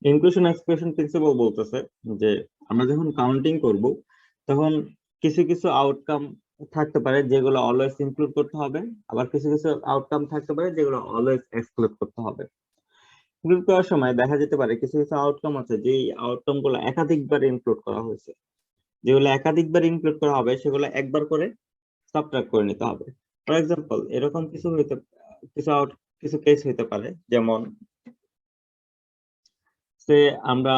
Inclusion exclusion principal বলতেছে যে আমরা যখন কাউন্টিং করব তখন কিছু কিছু আউটকাম থাকতে পারে যেগুলো অলওয়েজ ইনক্লুড করতে হবে, আবার কিছু কিছু আউটকাম থাকতে পারে যেগুলো অলওয়েজ এক্সক্লুড করতে হবে। ইনক্লুড করার সময় দেখা যেতে পারে কিছু কিছু আউটকাম আছে যে আউটকাম গুলো একাধিকবার ইনক্লুড করা হয়েছে, যেগুলো একাধিকবার ইনক্লুড করা হবে সেগুলো একবার করে সাবট্রাক্ট করে নিতে হবে। ফর এক্সাম্পল এরকম কিছু আউট কিছু কেস হইতে পারে, যেমন সে আমরা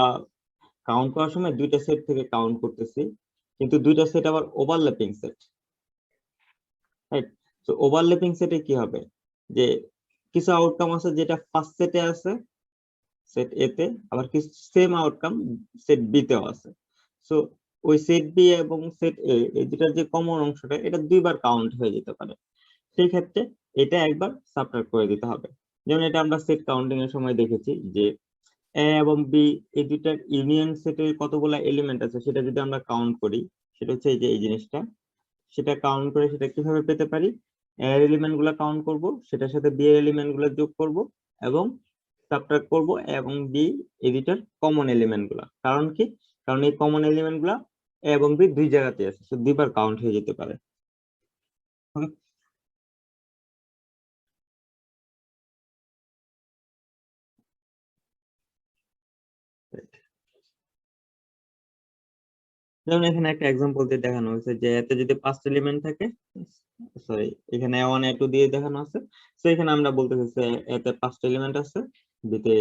কাউন্ট করার সময় দুইটা সেট থেকে কাউন্ট করতেছি, কিন্তু দুইটা সেট আবার ওভারল্যাপিং সেট, রাইট? তো ওভারল্যাপিং সেটে কি হবে যে কিছু আউটকাম আছে যেটা ফার্স্ট সেটে আছে, সেট এ তে, আবার কিছু সেম আউটকাম সেট বি তেও আছে। সো ওই সেট বি এবং সেট এ এই দুটার যে কমন অংশটা এটা দুইবার কাউন্ট হয়ে যেতে পারে। সেই ক্ষেত্রে এটা একবার সাবট্রাক্ট করে দিতে হবে। যেমন এটা আমরা সেট কাউন্টিং এর সময় দেখেছি যে এ এবং বি এই দুইটার ইউনিয়ন সেটের কতগুলো এলিমেন্ট আছে সেটা যদি আমরা কাউন্ট করি, সেটা হচ্ছে এই যে এই জিনিসটা, সেটা কাউন্ট করে সেটা কিভাবে পেতে পারি, এ এর এলিমেন্ট গুলা কাউন্ট করবো, সেটার সাথে বি এর এলিমেন্ট গুলা যোগ করব এবং সাবট্রাক্ট করব এবং বি এই দুইটার কমন এলিমেন্ট গুলা। কারণ কি? কারণ এই কমন এলিমেন্ট গুলা এ এবং বি দুই জায়গাতে আছে, তো দুইবার কাউন্ট হয়ে যেতে পারে। Okay? যেমন এখানে একটা এক্সাম্পল দিয়ে দেখানো হয়েছে যে এতে যদি 5টা এলিমেন্ট থাকে, সরি এখানে A1 A2 দিয়ে দেখানো আছে, তো এখানে আমরা বলতে চাইছি এতে 5টা এলিমেন্ট আছে, বিতে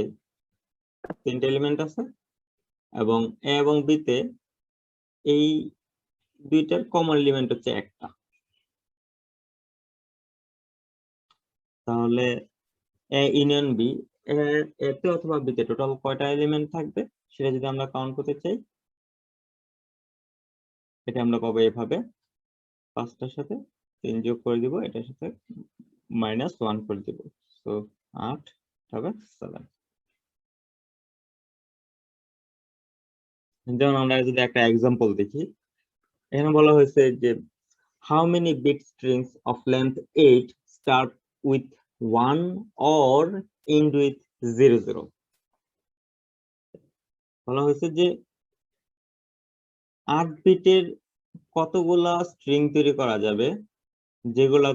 3টে এলিমেন্ট আছে এবং এ এবং বি তে এই দুইটার কমন এলিমেন্ট হচ্ছে একটা। তাহলে এ ইউনিয়ন বি, এতে অথবা বিতে টোটাল কয়টা এলিমেন্ট থাকবে সেটা যদি আমরা কাউন্ট করতে চাই, এটা আমরা পাবো এভাবে, 5টার সাথে 3 যোগ করে দিব, এটার সাথে -1 করে দিব, তো 8 হবে 7। যেমন আমরা যদি একটা এক্সাম্পল দেখি, এখানে বলা হয়েছে যে how many bit strings of length 8 start with 1 or end with 00। বলা হয়েছে যে 8 বিটের কতগুলা স্ট্রিং তৈরি করা যাবে যেগুলা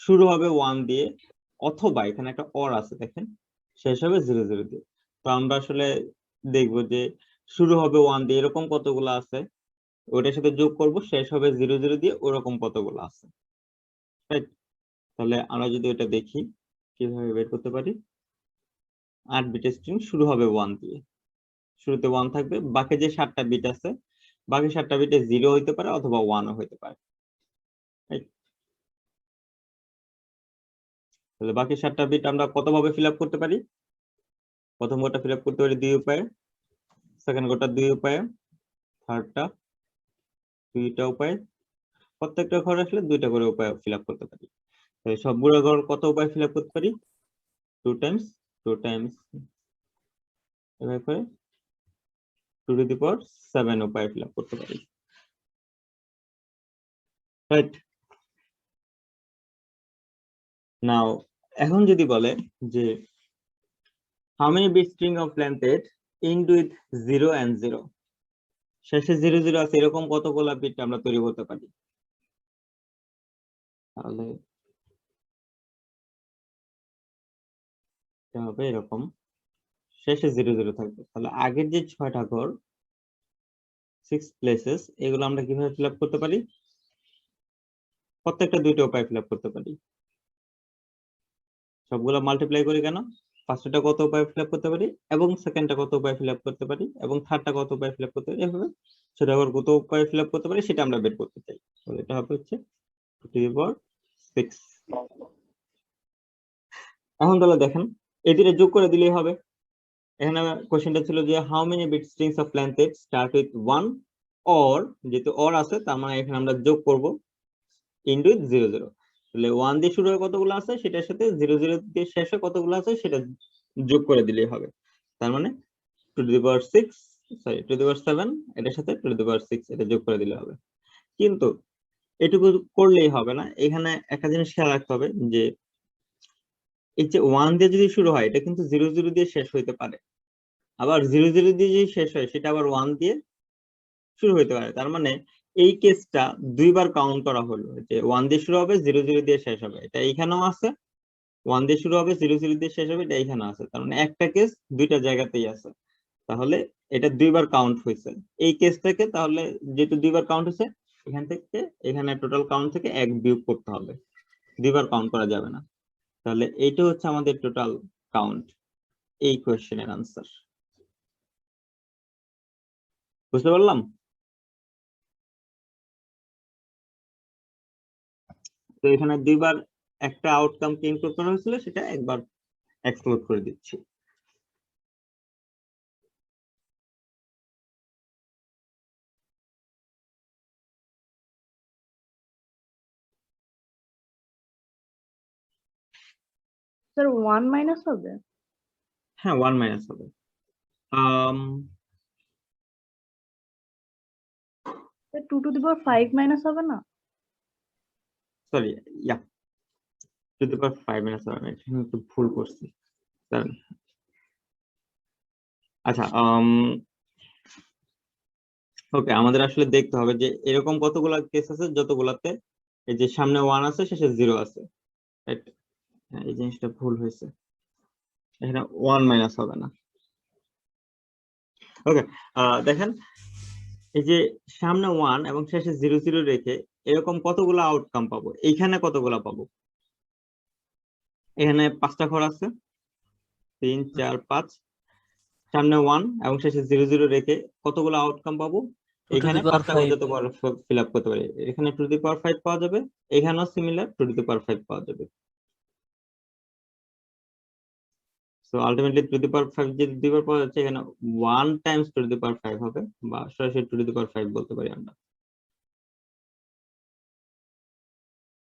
শুরু হবে 1 দিয়ে, অথবা এখানে একটা অর আছে দেখেন, শেষ হবে 00 দিয়ে। তো আমরা আসলে দেখবো যে শুরু হবে 1 দিয়ে এরকম কতগুলো আছে, ওটার সাথে যোগ করব, শেষ হবে 00 দিয়ে ওরকম কতগুলো আছে, রাইট? তাহলে আমরা যদি এটা দেখি কিভাবে বের করতে পারি, 8 বিটের স্ট্রিং শুরু হবে 1 দিয়ে, শুরুতে 1 থাকবে, বাকি যে 7টা বিট আছে বাকি 7টা বিটে 0 হইতে পারে অথবা 1 ও হইতে পারে, right? তাহলে বাকি 7টা বিট আমরা কত ভাবে ফিল আপ করতে পারি? প্রথম কোডটা ফিল আপ করতে পারি 2 উপায়ে, সেকেন্ড কোডটা 2 উপায়ে, থার্ডটা 2টা উপায়ে, প্রত্যেকটা ঘর আসলে 2টা করে উপায় ফিল আপ করতে পারি। তাহলে সবগুলো ঘর কত উপায় ফিল আপ করতে পারি? 2 টাইমস 2 টাইমস এভাবে করে 2^7 উপায় ফিল আপ করতে পারি, রাইট? নাও এখন যদি বলে যে how many bit string of length 8 end with 0 and 0, শেষে 00 আছে এরকম কতগুলা বিট আমরা তৈরি করতে পারি? তাহলে এটা হবে এরকম, শেষে 00 থাকবে। তাহলে আগের যে 6টা ঘর 6 প্লেসেস, এগুলো আমরা কিভাবে ফিল আপ করতে পারি? প্রত্যেকটা 2টা উপায় ফিল আপ করতে পারি। সবগুলো মাল্টিপ্লাই করি কেন? ফার্স্টটা কত উপায় ফিল আপ করতে পারি, এবং সেকেন্ডটা কত উপায় ফিল আপ করতে পারি, এবং থার্ডটা কত উপায় ফিল আপ করতে পারি, এভাবে সেটা আবার কত উপায় ফিল আপ করতে পারি সেটা আমরা বের করতে চাই। তাহলে এটা হবে হচ্ছে 2^6। এখন তাহলে দেখেন এই দুটো যোগ করে দিলেই হবে। এখানে কোশ্চেনটা ছিল যে how many bit strings of length start with 1 or, যেহেতু অর আছে তার মানে এখানে আমরা যোগ করব ইনটু 00। তাহলে 1 দিয়ে শুরু হয়ে কতগুলো আছে সেটার সাথে 00 দিয়ে শেষে কতগুলো আছে সেটা যোগ করে দিলেই হবে। তার মানে 2^6, সরি 2^7, এটার সাথে 2^6 এটা যোগ করে দিলে হবে। কিন্তু এটুকু করলেই হবে না, এখানে একটা জিনিস খেয়াল রাখতে হবে যে এই যে 1 দিয়ে যদি শুরু হয় এটা কিন্তু 00 দিয়ে শেষ হইতে পারে, আবার 0 0 দিয়ে যদি শেষ হয় সেটা আবার 1 দিয়ে শুরু হতে পারে। তার মানে এই কেসটা দুইবার কাউন্ট করা হলো, যে 1 দিয়ে শুরু হবে 0 0 দিয়ে শেষ হবে, এটা এইখানেও আছে। 1 দিয়ে শুরু হবে 0 0 দিয়ে শেষ হবে, এটা এইখানে আছে। তার মানে একটা কেস দুইটা জায়গাতেই আছে, তাহলে এটা দুইবার কাউন্ট হয়েছে এই কেসটাকে। তাহলে যেহেতু দুইবার কাউন্ট হয়েছে, এখান থেকে এখানে টোটাল কাউন্ট থেকে 1 বিয়োগ করতে হবে, দুইবার কাউন্ট করা যাবে না। তাহলে এইটা হচ্ছে আমাদের টোটাল কাউন্ট, এই কোয়েশ্চেনের আনসার। বুঝতে পারলাম? তো এখানে দুইবার একটা আউটকামকে ইনক্লুড করা হয়েছিল, সেটা একবার এক্সক্লুড করে দিচ্ছি। স্যার 1 মাইনাস হবে? হ্যাঁ, 1 মাইনাস হবে। Sir 2 to the power 5 minus হবে না? Sorry, yeah, to the power 5 minus হবে, আমি এখানে একটু ভুল করছি। আচ্ছা, ওকে, আমাদের আসলে দেখতে হবে যে এরকম কতগুলা কেস আছে যতগুলাতে এই যে সামনে 1 আছে শেষে 0 আছে, রাইট? এই জিনিসটা ভুল হয়েছে, এখানে 1 মাইনাস হবে না। ওকে, দেখেন এই যে সামনে 1 এবং শেষে 0 0 রেখে এরকম কতগুলো আউটকাম পাবো, এইখানে কতগুলা পাবো? এখানে 5টা ঘর আছে, 3 4 5, সামনে 1 এবং শেষে 0 0 রেখে কতগুলো আউটকাম পাবো? এখানে 5টা ঘর যত ফিল আপ করতে পারি, এখানে 2 টু দি পাওয়ার 5 পাওয়া যাবে, এখানেও সিমিলার 2 টু দি পাওয়ার 5 পাওয়া যাবে। সো আলটিমেটলি 2 টু দি পাওয়ার 5 যদি দুইবার পাওয়া যাচ্ছে, এখানে 1 টাইমস 2 টু দি পাওয়ার 5 হবে, বা সরাসরি 2 টু দি পাওয়ার 5 বলতে পারি আমরা।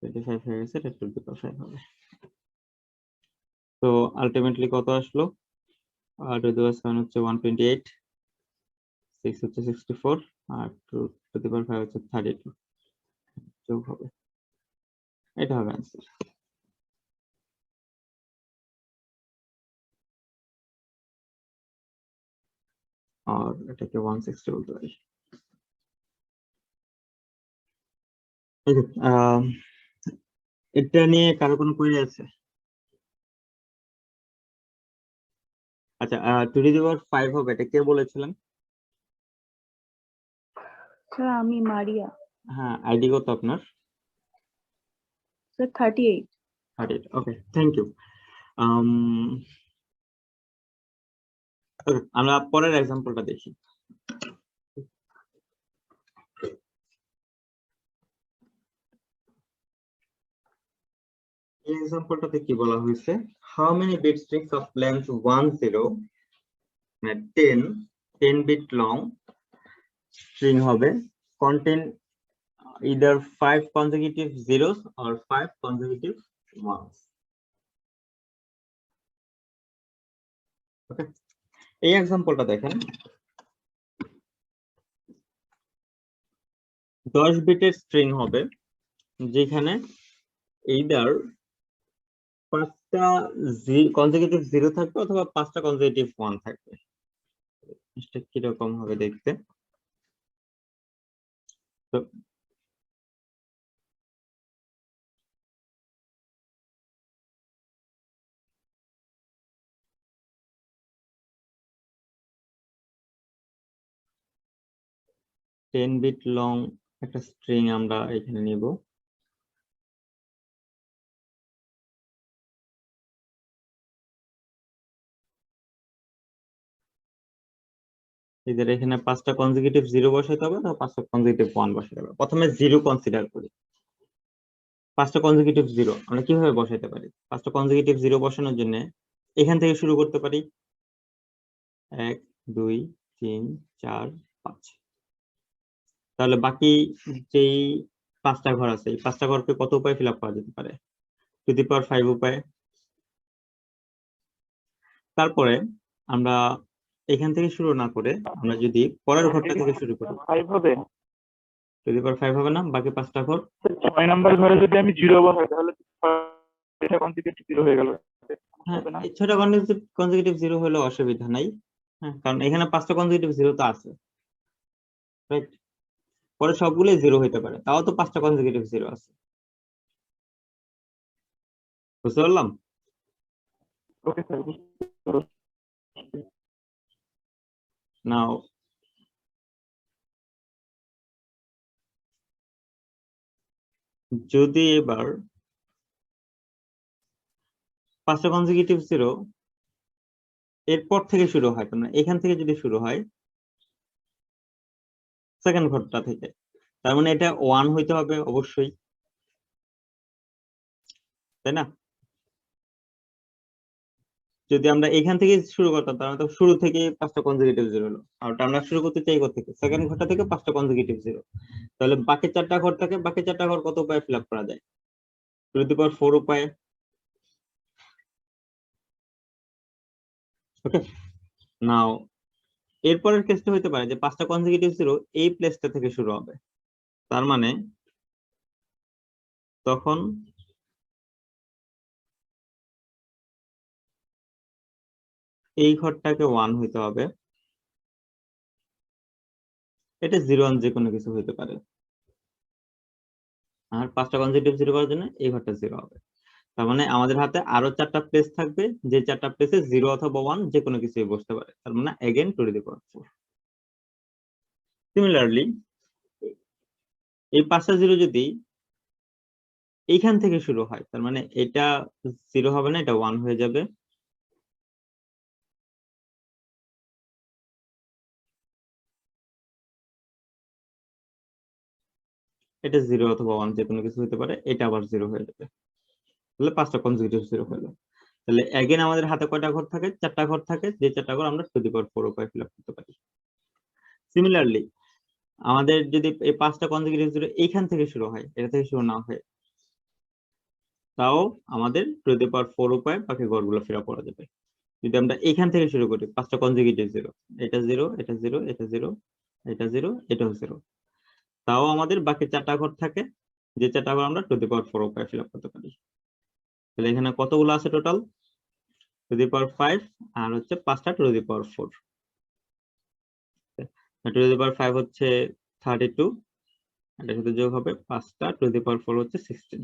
25 হয়ে গেছে, এটা 2 টু দি পাওয়ার 5 হবে। তো আলটিমেটলি কত আসলো? 2 টু দি পাওয়ার 7 হচ্ছে 128, 6 হচ্ছে 64, আর 2 টু দি পাওয়ার 5 হচ্ছে 32 যোগ হবে, এটা হবে आंसर। আর এটাকে 160 বলতে পারি। এটা নিয়ে কারো কোনো কোয়েরি আছে? আচ্ছা, 2 টু দি পাওয়ার 5 হবে, এটা কে বলেছিলেন? স্যার আমি মারিয়া। হ্যাঁ, আইডি কত আপনার? স্যার 38। 38, okay, thank you. আমরা পরের এক্সাম্পলটা দেখি। এই এক্সাম্পলটাতে কি বলা হয়েছে? How many bit strings of length 1 0 মানে 10 বিট লং স্ট্রিং হবে, contain either 5 consecutive zeros or 5 consecutive ones. ওকে, এই এক্সাম্পলটা দেখেন, 10 বিটের স্ট্রিং হবে যেখানে either 5টা কনজিকিউটিভ 0 থাকবে অথবা 5টা কনজিকিউটিভ 1 থাকবে। এটা কিরকম হবে দেখতে? তো 10 বিট লং একটা স্ট্রিং আমরা এখানে নিব, এদের এখানে 5টা কনজিকিউটিভ 0 বসাইতে হবে অথবা 5টা কনজিকিউটিভ 1 বসাইতে হবে। প্রথমে 0 কনসিডার করি, 5টা কনজিকিউটিভ 0 আমরা কিভাবে বসাইতে পারি? 5টা কনজিকিউটিভ 0 বসানোর জন্য এখান থেকে শুরু করতে পারি, 1 2 3 4 5। তাহলে বাকি যেই 5টা ঘর আছে, এই 5টা ঘরকে কত উপায়ে ফিল আপ করা যেতে পারে? 2 টু দি পাওয়ার 5 উপায়ে। তারপরে আমরা এখান থেকে শুরু না করে আমরা যদি পরের ঘরটা থেকে শুরু করি, 5 হবে। 2 টু দি পাওয়ার 5 হবে না? বাকি 5টা ঘর, 6 নাম্বার ঘরে যদি আমি 0 বসাই তাহলে এটা কনসিকিউটিভ 0 হয়ে গেল। হ্যাঁ, হবে না? এই 6টা কনজিকিউটিভ 0 হলে অসুবিধা নাই। হ্যাঁ, কারণ এখানে 5টা কনজিকিউটিভ জিরো তো আছে, রাইট? পরে সবগুলোই জিরো হইতে পারে, তাও তো 5টা কনজিকিউটিভ জিরো আছে। বুঝতে পারলাম? ওকে স্যার, বুঝতে পারছি। নাও যদি এবার 5টা কনজিকিউটিভ জিরো এরপর থেকে শুরু হয়, তার মানে এখান থেকে যদি শুরু হয় সেকেন্ড ঘরটা থেকে, তার মানে এটা 1 হইতে হবে অবশ্যই, তাই না? যদি আমরা এখান থেকে শুরু করতাম তাহলে তো শুরু থেকে 5টা কনজিকিউটিভ জিরো হলো, আর ওটা আমরা শুরু করতে চাই থেকে সেকেন্ড ঘরটা থেকে 5টা কনজিকিউটিভ জিরো। তাহলে বাকি 4টা ঘর থাকে, বাকি 4টা ঘর কত উপায়ে ফিল আপ করা যায়? টু দি পাওয়ার 4 উপায়ে। ওকে, নাও এরপরের কেসটা হইতে পারে যে 5টা কনজিকিউটিভ জিরো এই প্লেসটা থেকে শুরু হবে, তার মানে তখন এই ঘরটাকে 1 হইতে হবে, এটা 0 1 যে কোনো কিছু হইতে পারে, আর 5টা কনজিকিউটিভ জিরো করার জন্য এই ঘরটা 0 হবে। তার মানে আমাদের হাতে আরো 4টা প্লেস থাকবে, যে 4টা প্লেসে 0 অথবা 1 যে কোনো কিছুই বসতে পারে, তার মানে again to the power 4। Similarly এই 5টা জিরো যদি এইখান থেকে শুরু হয়, তার মানে এটা 0 হবে না, এটা 1 হয়ে যাবে। এটা 0 অথবা 1 যে কোনো কিছু হতে পারে, এটা আবার 0 হয়ে যাবে। তাহলে 5টা কনজিকিউটিভ 0 হলো। তাহলে अगेन আমাদের হাতে কয়টা ঘর থাকে? 4টা ঘর থাকে, যে 4টা ঘর আমরা টু দি পাওয়ার 4 উপায়ে ফিল আপ করতে পারি। সিমিলারলি আমাদের যদি এই 5টা কনজিকিউটিভ জিরো এইখান থেকে শুরু হয়, এটা থেকে শুরু না হয়, তাও আমাদের টু দি পাওয়ার 4 উপায়ে বাকি ঘরগুলো ফিল আপ করা যাবে। যদি আমরা এখান থেকে শুরু করি 5টা কনজিকিউটিভ জিরো, এটা 0 এটা 0 এটা 0 এটা 0 এটাও 0, তাও আমাদের বাকি 4টা ঘর থাকে, যে 4টা ঘর আমরা টু দি পাওয়ার 4 উপায়ে ফিল আপ করতে পারি। তাহলে এখানে কতগুলো আছে টোটাল? টু দি পাওয়ার 5 আর হচ্ছে 5টা to the power 4। To the পাওয়ার 5 হচ্ছে 32, এটার সাথে যোগ হবে 5টা টু দি পাওয়ার 4 হচ্ছে 16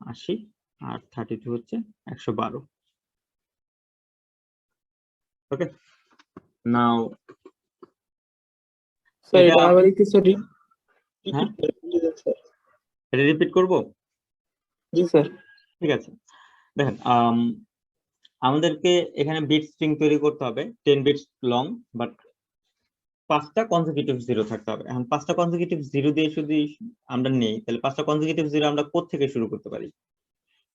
80, আর 32 হচ্ছে 112। ওকে, নাও স্যার এটা এটা আবার একটু স্যার হ্যাঁ, স্যার। এটা রিপিট করব। জি স্যার। ঠিক আছে, দেখেন আমাদেরকে এখানে বিট স্ট্রিং তৈরি করতে হবে 10 বিটস লং, বাট 5টা কনজিকিউটিভ জিরো থাকতে হবে। এখন 5টা কনজিকিউটিভ জিরো দিয়ে যদি আমরা নেই, তাহলে 5টা কনজিকিউটিভ জিরো আমরা কোথা থেকে শুরু করতে পারি?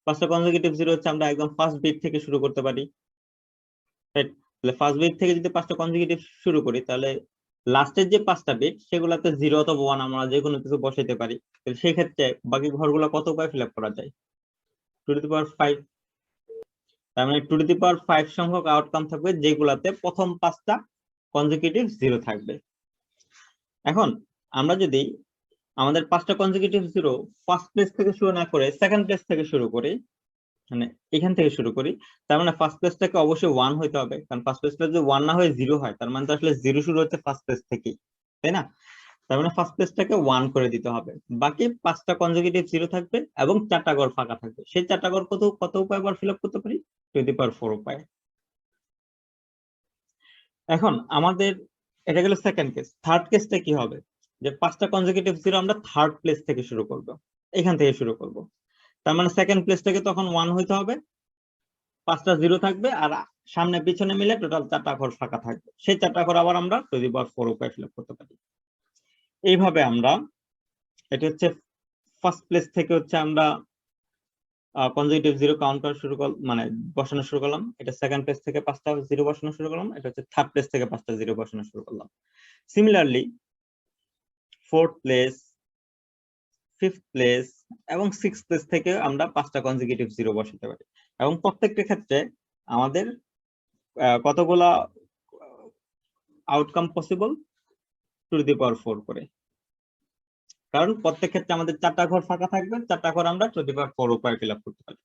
5টা কনজিকিউটিভ জিরো হচ্ছে আমরা একদম ফার্স্ট বিট থেকে শুরু করতে পারি, রাইট? তাহলে ফার্স্ট বিট থেকে যদি 5টা কনজিকিউটিভ শুরু করি, তাহলে লাস্টের যে 5টা বিট সেগুলাতে 0 অথবা 1 আমরা যে কোনো কিছু বসাইতে পারি। তাহলে সেই ক্ষেত্রে বাকি ঘরগুলো কত উপায়ে ফিল আপ করা যায়? টু দি পাওয়ার 5। তার মানে টু দি পাওয়ার 5 সংখ্যক আউটকাম থাকবে যেগুলাতে প্রথম 5টা কনজিকিউটিভ জিরো থাকবে। এখন আমরা যদি আমাদের 5টা কনজিকিউটিভ জিরো ফার্স্ট প্লেস থেকে শুরু না করে সেকেন্ড প্লেস থেকে শুরু করি, মানে এখান থেকে শুরু করি, তার মানে ফার্স্ট প্লেসটাকে অবশ্যই 1 হইতে হবে, কারণ ফার্স্ট প্লেসটা যদি 1 না হয়ে 0 হয়, তার মানে তো আসলে 0 শুরু হচ্ছে ফার্স্ট প্লেস থেকেই, তাই না? তার মানে ফার্স্ট প্লেসটাকে 1 করে দিতে হবে, বাকি 5টা কনজিকিউটিভ জিরো থাকবে এবং 4টা ঘর ফাঁকা থাকবে। সেই 4টা ঘর কত কত উপায়ে আবার ফিল আপ করতে পারি? টু দি পাওয়ার 4 উপায়ে। এখন আমাদের এটা গেল সেকেন্ড কেস। থার্ড কেসটা কি হবে? যে 5টা কনজিকিউটিভ জিরো আমরা থার্ড প্লেস থেকে শুরু করব, এখান থেকে শুরু করব, তার মানে সেকেন্ড প্লেসটাকে তখন 1 হইতে হবে, 5টা জিরো থাকবে, আর সামনে পিছনে মিলে টোটাল 4টা ঘর ফাঁকা থাকবে। সেই 4টা ঘর আবার আমরা টু দি পাওয়ার 4 উপায়ে ফিল আপ করতে পারি। এইভাবে আমরা, এটা হচ্ছে ফার্স্ট প্লেস থেকে হচ্ছে আমরা কনজিকিউটিভ জিরো কাউন্ট করা শুরু করলাম, মানে বসানো শুরু করলাম। এটা সেকেন্ড প্লেস থেকে 5টা জিরো বসানো শুরু করলাম, এটা হচ্ছে থার্ড প্লেস থেকে 5টা জিরো বসানো শুরু করলাম। Similarly fourth place, fifth place এবং সিক্সথ প্লেস থেকে আমরা 5টা কনজিকিউটিভ জিরো বসাতে পারি, এবং প্রত্যেকটা ক্ষেত্রে আমাদের কতগুলা আউটকাম পসিবল? টু দি পাওয়ার 4 করে, কারণ প্রত্যেক ক্ষেত্রে আমাদের 4টা ঘর ফাঁকা থাকবে, 4টা ঘর আমরা টু দি পাওয়ার 4 উপায়ে ফিল আপ করতে পারি।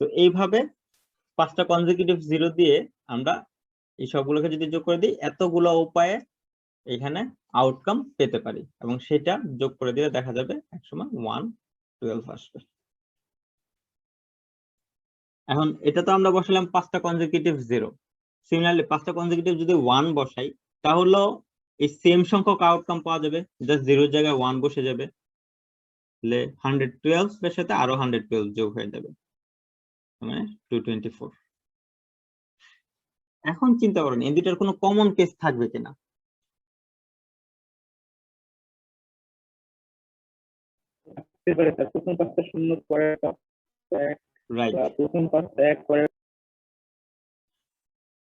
তো এইভাবে 5টা কনজিকিউটিভ জিরো দিয়ে আমরা এই সবগুলোকে যদি যোগ করে দিই এতগুলো উপায়ে এখানে আউটকাম পেতে পারি এবং সেটা যোগ করে দিলে দেখা যাবে একসময় 112 আসবে। এখন এটা তো আমরা বসালাম 5টা কনজিকিউটিভ 0। সিমিলারলি 5টা কনজিকিউটিভ যদি 1 বসাই তাহলে এই সেম সংখ্যক আউটকাম পাওয়া যাবে, জাস্ট 0 এর জায়গায় 1 বসে যাবে, তাহলে 112 এর সাথে আরো 112 যোগ হয়ে যাবে, মানে 224। এখন চিন্তা করেন এই দুটার কোনো কমন কেস থাকবে কিনা। থাকতে পারে স্যার, প্রথম 5টা শূন্য পরে 5টা এক, রাইট, বা প্রথম 5টা এক পরে।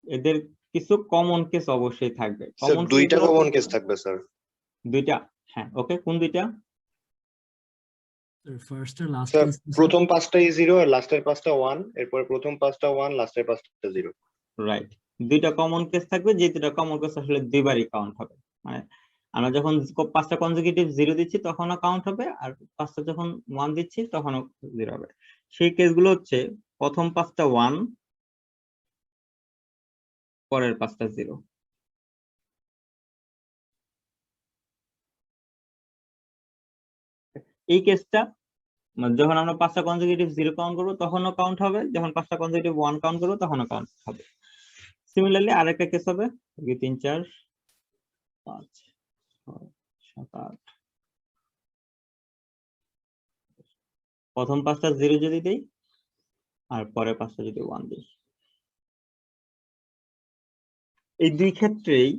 এদের কিছু কমন কেস অবশ্যই থাকবে। স্যার কমন দুইটা কমন কেস থাকবে স্যার। দুইটা, হ্যাঁ ওকে, কোন দুইটা? ফার্স্ট আর লাস্ট স্যার প্রথম 5টাই 0 আর লাস্টের 5টা 1, এরপর প্রথম 5টা 1, লাস্টের 5টা 0। রাইট, দুইটা কমন কেস থাকবে, যে দুইটা কমন কেস আসলে দুইবারই কাউন্ট হবে। মানে আমরা যখন 5টা কনজিকিউটিভ 0 দিচ্ছি তখনও কাউন্ট হবে, আর 5টা যখন 1 দিচ্ছি তখনও 0 হবে। সেই কেসগুলো হচ্ছে প্রথম 5টা 1, পরের 5টা 0। এই কেসটা যখন আমরা 5টা কনজিকিউটিভ 0 কাউন্ট করবো তখনও কাউন্ট হবে, যখন 5টা কনজিকিউটিভ 1 কাউন্ট করবো তখনও কাউন্ট হবে। সিমিলারলি আরেকটা কেস হবে 3 4 5 6 7 8, প্রথম 5টা 0 যদি দেই আর পরে 5টা যদি 1 দিই, এই দুই ক্ষেত্রেই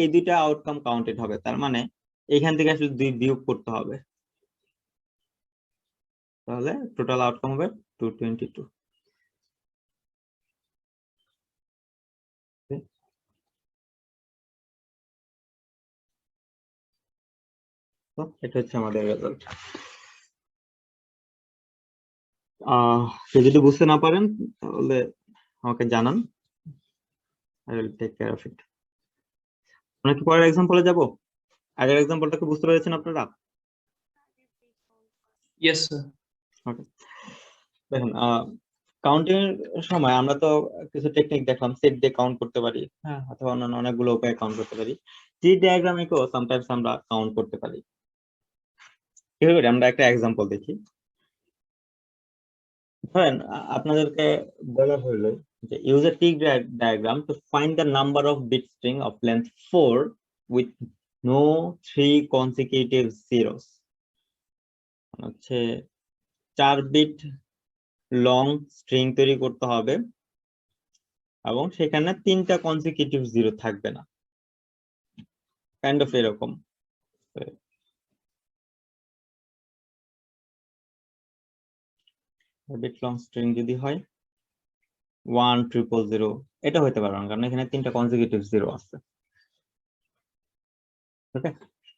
এই দুইটা আউটকাম কাউন্টেড হবে। তার মানে এখান থেকে আসলে 2 বিয়োগ করতে হবে, তাহলে টোটাল আউটকাম হবে 222। তো এটা হচ্ছে আমাদের রেজাল্ট। যদি বুঝতে না পারেন তাহলে আমাকে জানান, I will take care of it. আমরা কি পরের এক্সাম্পলে যাব? আগের এক্সাম্পলটাকে বুঝতে পেরেছেন আপনারা? Yes, sir. ওকে, দেখুন কাউন্টিং এর সময় আমরা তো কিছু টেকনিক দেখলাম, সেট দিয়ে কাউন্ট করতে পারি, হ্যাঁ, অথবা অন্যান্য অনেকগুলো উপায়ে কাউন্ট করতে পারি। ট্রি ডায়াগ্রামেও সামটাইমস আমরা কাউন্ট করতে পারি। কিভাবে করি? আমরা একটা এক্সাম্পল দেখি। ধরেন আপনাদেরকে বলা হলো যে use a tree diagram to find the number of bit string of length 4 with no 3 consecutive zeros। হচ্ছে 4 বিট লং স্ট্রিং তৈরি করতে হবে এবং সেখানে 3টা কনসিকিউটিভ 0 থাকবে না, কাইন্ড অফ এরকম। বিট লং স্ট্রিং যদি হয় 10000, এটা হতে পারে না, কারণ এখানে 3টা কনসিকিউটিভ 0 আছে। ওকে,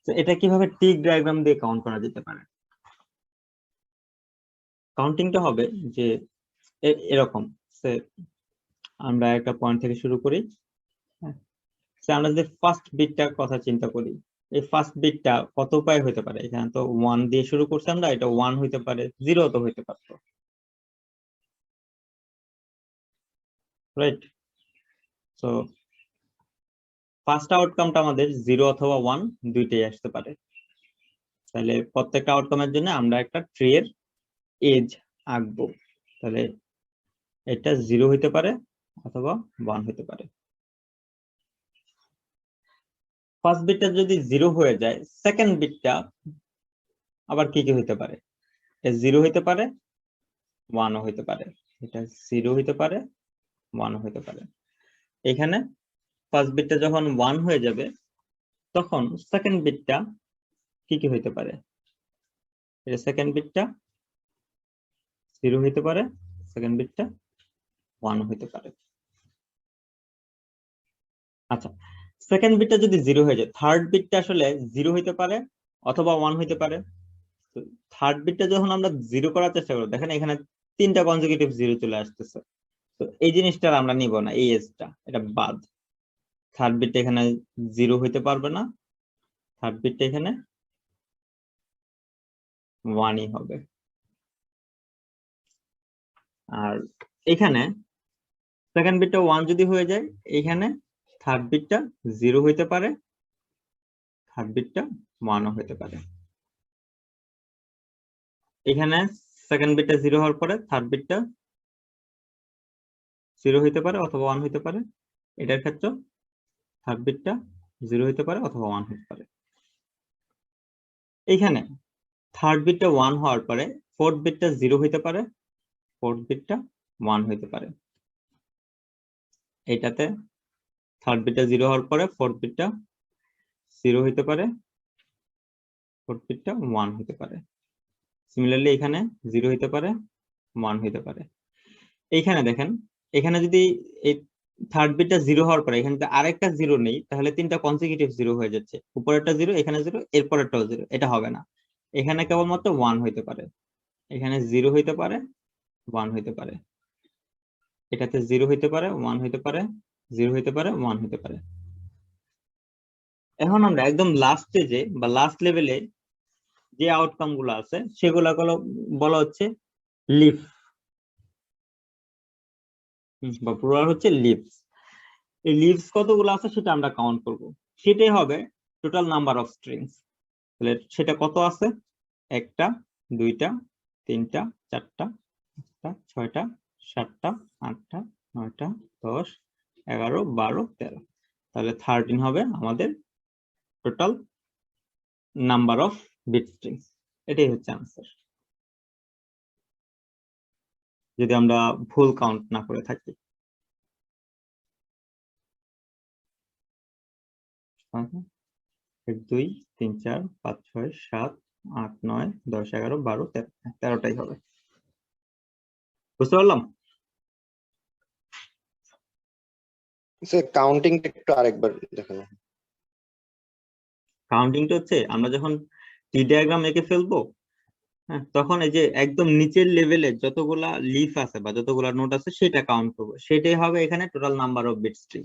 তো এটা কিভাবে টিক ডায়াগ্রাম দিয়ে কাউন্ট করা যেতে পারে? কাউন্টিংটা হবে যে এরকম, আমরা একটা পয়েন্ট থেকে শুরু করি, আমরা যদি ফার্স্ট বিটটার কথা চিন্তা করি, এই ফার্স্ট বিটটা কত উপায় হতে পারে? এখানে তো 1 দিয়ে শুরু করছি আমরা, এটা 1 হইতে পারে, 0 তো হইতে পারতো, রাইট? সো ফার্স্ট আউটকামটা আমাদের 0 অথবা 1 দুইটাই আসতে পারে। তাহলে প্রত্যেকটা আউটকামের জন্য আমরা একটা ট্রি এর এজ আঁকবো, তাহলে এটা 0 হইতে পারে অথবা 1 হইতে পারে। ফার্স্ট বিটটা যদি 0 হয়ে যায়, সেকেন্ড বিটটা আবার কি কি হইতে পারে? এটা 0 হইতে পারে, 1 ও হইতে পারে, এটা 0 হইতে পারে, 1 ও হইতে পারে। এখানে ফার্স্ট বিটটা যখন 1 হয়ে যাবে তখন সেকেন্ড বিটটা কি কি হইতে পারে? এটা সেকেন্ড বিটটা 0 হইতে পারে, সেকেন্ড বিটটা 1 হইতে পারে। আচ্ছা, সেকেন্ড বিটটা যদি 0 হয়ে যায়, থার্ড বিটটা আসলে 0 হইতে পারে অথবা 1 হইতে পারে। থার্ড বিটটা যখন আমরা 0 করার চেষ্টা করব, দেখেন এখানে 3টা কনজিকিউটিভ 0 চলে আসতেছে, তো এই জিনিসটা আমরা নিব না, এই এজটা, এটা বাদ। থার্ড বিটটা এখানে 0 হইতে পারবে না, থার্ড বিটটা এখানে 1ই হবে। আর এখানে সেকেন্ড বিটটা 1 যদি হয়ে যায়, এখানে থার্ড বিটটা 0 হইতে পারে, থার্ড বিটটা 1ও হইতে পারে। এখানে সেকেন্ড বিটটা 0 হওয়ার পরে থার্ড বিটটা 0 হইতে পারে অথবা 1 হইতে পারে। এটার ক্ষেত্রে থার্ড বিটটা 0 হইতে পারে অথবা 1 হইতে পারে। এখানে থার্ড বিটটা 1 হওয়ার পরে ফোর্থ বিটটা 0 হইতে পারে, ফোর্থ বিটটা 1 হইতে পারে। এটাতে থার্ড বিটটা 0 হওয়ার পরে ফোর্থ বিটটা 0 হইতে পারে, ফোর্থ বিটটা 1 হইতে পারে। সিমিলারলি এখানে 0 হইতে পারে, 1 হইতে পারে। এইখানে দেখেন, এখানে যদি এই থার্ড বিটটা 0 হওয়ার পরে এখানে যদি আরেকটা 0 নেই, তাহলে তিনটা কনসিকিউটিভ 0 হয়ে যাচ্ছে। উপরেরটা 0, এখানে 0, এরপরেরটাও 0। এটা হবে না। এখানে কেবলমাত্র 1 হইতে পারে, এখানে 0 হইতে পারে, 1 হইতে পারে। এটাতে 0 হইতে পারে, 1 হইতে পারে, 0 হইতে পারে, 1 হইতে পারে। এখন আমরা একদম লাস্ট স্টেজে বা লাস্ট লেভেলে যে আউটকাম গুলো আছে সেগুলো বলা হচ্ছে লিফ বা প্লুরাল হচ্ছে লিভস। এই লিভস কতগুলো আছে সেটা আমরা কাউন্ট করব। সেটাই হবে টোটাল নাম্বার অফ স্ট্রিংস। তাহলে সেটা কত আছে? 1টা, 2টা, 3টা, 4টা, 5টা, 6টা, 7টা, 8টা, 9টা, 10, 11, 12, 13। তাহলে 13 হবে আমাদের total number of bit strings. এটাই হচ্ছে আনসার, যদি আমরা ভুল কাউন্ট না করে থাকি। 1 2 3 4 5 6 7 8 9 10 11 12 13, 13টাই হবে। বুঝতে পারলাম? স্যার কাউন্টিংটা একটু আরেকবার দেখানো। কাউন্টিংটা হচ্ছে আমরা যখন টি ডায়াগ্রাম এঁকে ফেলবো, হ্যাঁ, তখন এই যে একদম নিচের লেভেলে যতগুলা লিফ আছে বা যতগুলা নোট আছে সেটা কাউন্ট করবো। সেটাই হবে এখানে total number of bit string.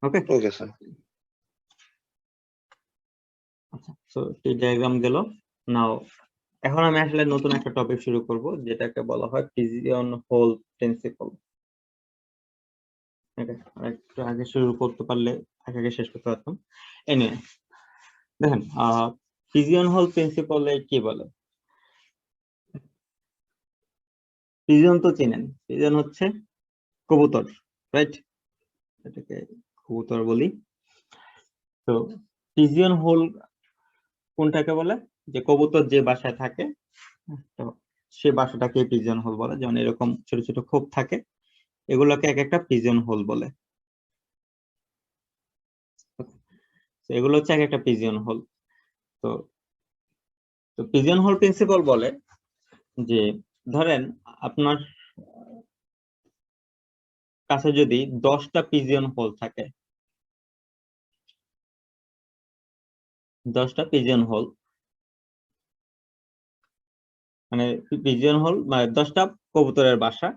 Okay, okay sir. আচ্ছা, সো টি ডায়াগ্রাম গেল। নাও এখন আমি আসলে নতুন একটা টপিক শুরু করব, যেটাকে বলা হয় পিজিয়ন হোল প্রিন্সিপল। একটু আগে শুরু করতে পারলে আগে শেষ করতে পারতাম। এনিওয়ে, দেখেন পিজিয়ন হোল প্রিন্সিপলে কি বলে। পিজিয়ন তো চেনেন, পিজিয়ন হচ্ছে কবুতর, রাইট? এটাকে কবুতর বলি। তো পিজিয়ন হোল কোনটাকে বলে? যে কবুতর যে বাসায় থাকে, তো সে বাসাটাকে পিজিয়ন হোল বলে। যেমন এরকম ছোট ছোট খোপ থাকে, এগুলোকে এক একটা পিজিয়ন হোল বলে। এগুলো হচ্ছে এক একটা পিজিয়ন হোল। তো পিজিয়ন হোল প্রিন্সিপল বলে যে ধরেন আপনার কাছে যদি 10টা পিজিয়ন হোল থাকে, 10টা পিজিয়ন হোল মানে পিজিয়ন হোল মানে 10টা কবুতরের বাসা,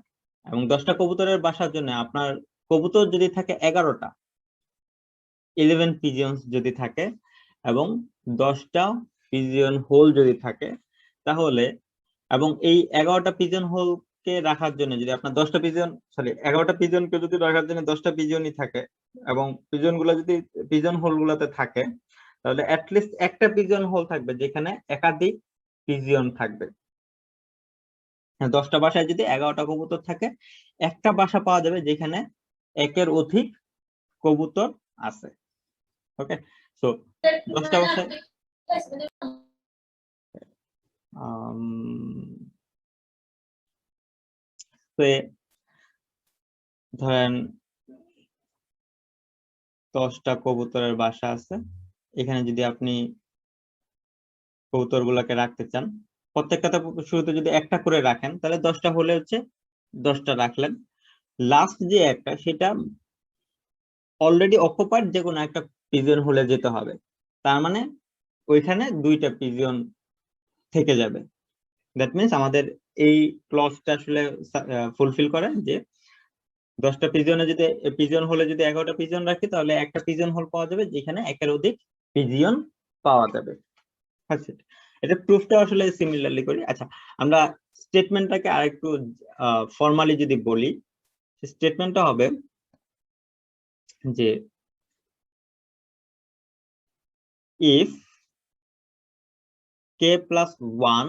এবং 10টা কবুতরের বাসার জন্য আপনার কবুতর যদি থাকে 11টা, 11 পিজিয়ন যদি থাকে, এবং 10টা পিজিয়ন হোল যদি থাকে, তাহলে এবং এই 11টা পিজিয়ন হোলকে রাখার জন্য যদি আপনার 10টা পিজিয়ন 11টা পিজিয়নকে যদি রাখার জন্য 10টা পিজিয়নই থাকে, এবং পিজিয়ন গুলো যদি পিজিয়ন হোল গুলাতে থাকে, তাহলে অ্যাটলিস্ট একটা পিজিয়ন হোল থাকবে যেখানে একাধিক পিজিয়ন থাকবে। 10টা বাসায় যদি 11টা কবুতর থাকে, একটা বাসা পাওয়া যাবে যেখানে একের অধিক কবুতর আছে। ওকে, সো 10টা বাসায় ধরেন 10টা কবুতরের বাসা আছে, এখানে যদি আপনি কবুতর গুলাকে রাখতে চান, প্রত্যেকটা শুরুতে যদি একটা করে রাখেন, তাহলে 10টা হলে হচ্ছে 10টা রাখলেন। লাস্ট যে একটা, সেটা অলরেডি অকুপাইড যে কোনো একটা পিজিয়ন হলে যেতে হবে, তার মানে ওইখানে 2টা পিজিয়ন থেকে যাবে। দ্যাট মিনস আমাদের এই ক্লজটা আসলে ফুলফিল করে যে 10টা পিজিয়নে যদি পিজিয়ন হলে যদি 11টা পিজিয়ন রাখি, তাহলে একটা পিজিয়ন হোল পাওয়া যাবে যেখানে একের অধিক পিজিয়ন পাওয়া যাবে। আচ্ছা, এটা প্রুফটা আসলে সিমিলারলি করি। আচ্ছা, আমরা স্টেটমেন্টটাকে আরেকটু ফর্মালি যদি বলি, স্টেটমেন্টটা হবে যে if k plus 1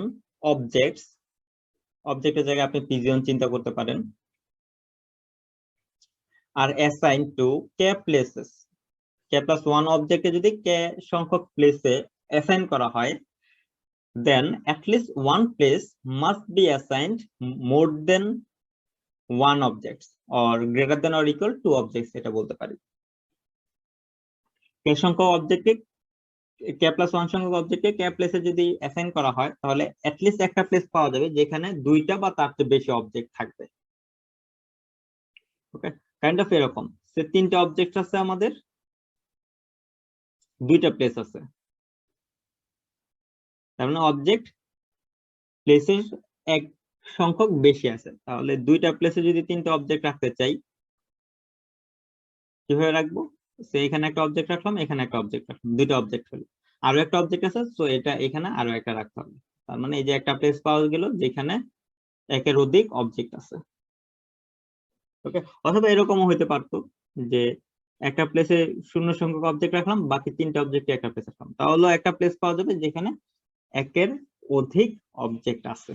অবজেক্টের জায়গায় আপনি পিজিয়ন চিন্তা করতে পারেন, আর assign to k places, k plus 1 অবজেক্টে যদি k সংখ্যক প্লেসে অ্যাসাইন করা হয়, then at least one place must be assigned more than one objects or greater than or equal to objects, এটা বলতে পারি। k সংখ্যক অবজেক্টে k plus 1 সংখ্যক অবজেক্টে k প্লেসে যদি অ্যাসাইন করা হয়, তাহলে at least একটা প্লেস পাওয়া যাবে যেখানে দুইটা বা তার চেয়ে বেশি অবজেক্ট থাকবে। ওকে, কাইন্ড অফ এরকম সে তিনটা অবজেক্ট আছে, আমাদের দুইটা প্লেস আছে, তার মানে অবজেক্ট প্লেসের এক সংখ্যক বেশি আছে। তাহলে দুইটা প্লেসে যদি তিনটা অবজেক্ট রাখতে চাই, কিভাবে রাখবো? সে এখানে একটা অবজেক্ট রাখলাম, এখানে একটা অবজেক্ট রাখলাম, দুইটা অবজেক্ট হলো, আরো একটা অবজেক্ট আছে, সো এটা এখানে আরো একটা রাখতে হবে। তার মানে এই যে একটা প্লেস পাওয়া গেল যেখানে একের অধিক অবজেক্ট আছে। ওকে, অথবা এরকমও হইতে পারতো যে একটা প্লেসে শূন্য সংখ্যক অবজেক্ট রাখলাম, বাকি তিনটা অবজেক্ট একটা প্লেস রাখলাম, তাহলে একটা প্লেস পাওয়া যাবে যেখানে একের অধিক অবজেক্ট আছে।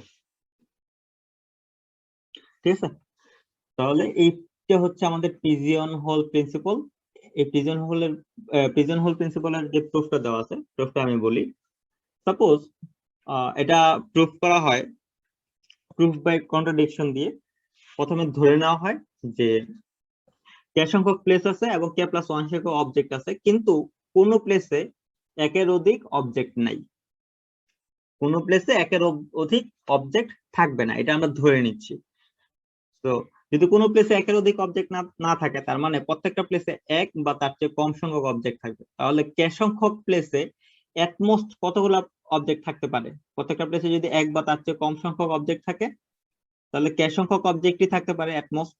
ঠিক আছে, তাহলে এইটা হচ্ছে আমাদের পিজিয়ন হোল প্রিন্সিপল। এই পিজিয়ন হোল প্রিন্সিপলের যে প্রুফটা দেওয়া আছে, প্রুফটা আমি বলি। সাপোজ এটা প্রুফ করা হয় প্রুফ বাই কন্ট্রাডিকশন দিয়ে। প্রথমে ধরে নেওয়া হয় যে k সংখ্যক প্লেস আছে এবং k plus 1 সংখ্যক অবজেক্ট আছে, কিন্তু কোন প্লেসে একের অধিক অবজেক্ট নাই, কোন প্লেসে একের অধিক অবজেক্ট থাকবে না, এটা আমরা ধরে নিচ্ছি। তো যদি কোনো প্লেসে একের অধিক অবজেক্ট না থাকে, তার মানে প্রত্যেকটা প্লেসে এক বা তার চেয়ে কম সংখ্যক অবজেক্ট থাকবে। তাহলে k সংখ্যক প্লেসে এটমোস্ট কতগুলো অবজেক্ট থাকতে পারে? প্রত্যেকটা প্লেসে যদি এক বা তার চেয়ে কম সংখ্যক অবজেক্ট থাকে, তাহলে k সংখ্যক অবজেক্টই থাকতে পারে এটমোস্ট,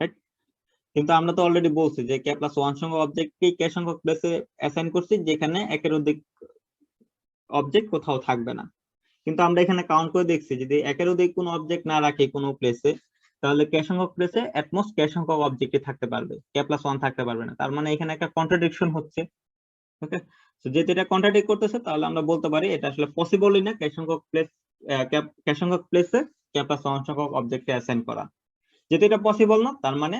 রাইট? কিন্তু আমরা তো অলরেডি বলছি যে k plus 1 সংখ্যক অবজেক্টকেই k সংখ্যক প্লেসে অ্যাসাইন করছি যেখানে একের অধিক অবজেক্ট কোথাও থাকবে না। কিন্তু আমরা এখানে কাউন্ট করে দেখছি যদি একের অধিক কোনো অবজেক্ট না রাখি কোনো প্লেসে, তাহলে k সংখ্যক প্লেসে এটমোস্ট k সংখ্যক অবজেক্টই থাকতে পারবে, k plus 1 থাকতে পারবে না। তার মানে এখানে একটা কন্ট্রাডিকশন হচ্ছে। ওকে, তো যেহেতু এটা কন্ট্রাডিক্ট করতেছে, তাহলে আমরা বলতে পারি এটা আসলে পসিবলই না k সংখ্যক প্লেসে k plus 1 সংখ্যক অবজেক্টে অ্যাসাইন করা। যেহেতু এটা পসিবল না, তার মানে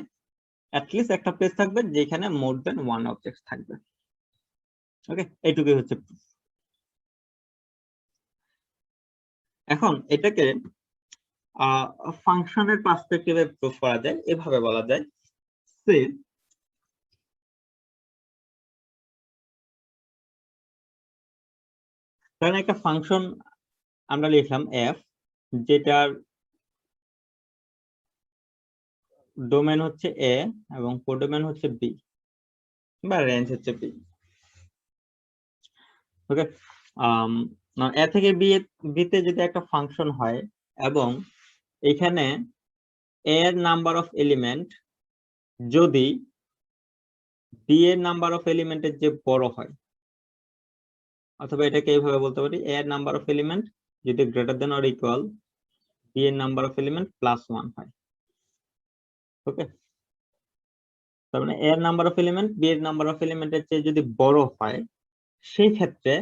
অ্যাটলিস্ট একটা প্লেস থাকবে যেখানে মোর দেন ওয়ান অবজেক্ট থাকবে। ওকে, এইটুকুই হচ্ছে proof। এখন এটাকে ফাংশনের পার্সপেক্টিভে প্রুফ করা যায়, এভাবে বলা যায় সে কারণ একটা ফাংশন আমরা লিখলাম f, যেটার ডোমেন হচ্ছে a এবং কোডোমেন হচ্ছে b বা রেঞ্জ হচ্ছে b। ওকে, a থেকে b তে যদি একটা ফাংশন হয় এবং এখানে a এর নাম্বার অফ এলিমেন্ট যদি b এর নাম্বার অফ এলিমেন্টের যে বড় হয়, অথবা এটাকে এইভাবে বলতে পারি a এর নাম্বার অফ এলিমেন্ট যদি greater than or equal b এর নাম্বার অফ এলিমেন্ট +1 হয়। ওকে, তার মানে a এর নাম্বার অফ এলিমেন্ট b এর নাম্বার অফ এলিমেন্টের চেয়ে যদি বড় হয়, সেই ক্ষেত্রে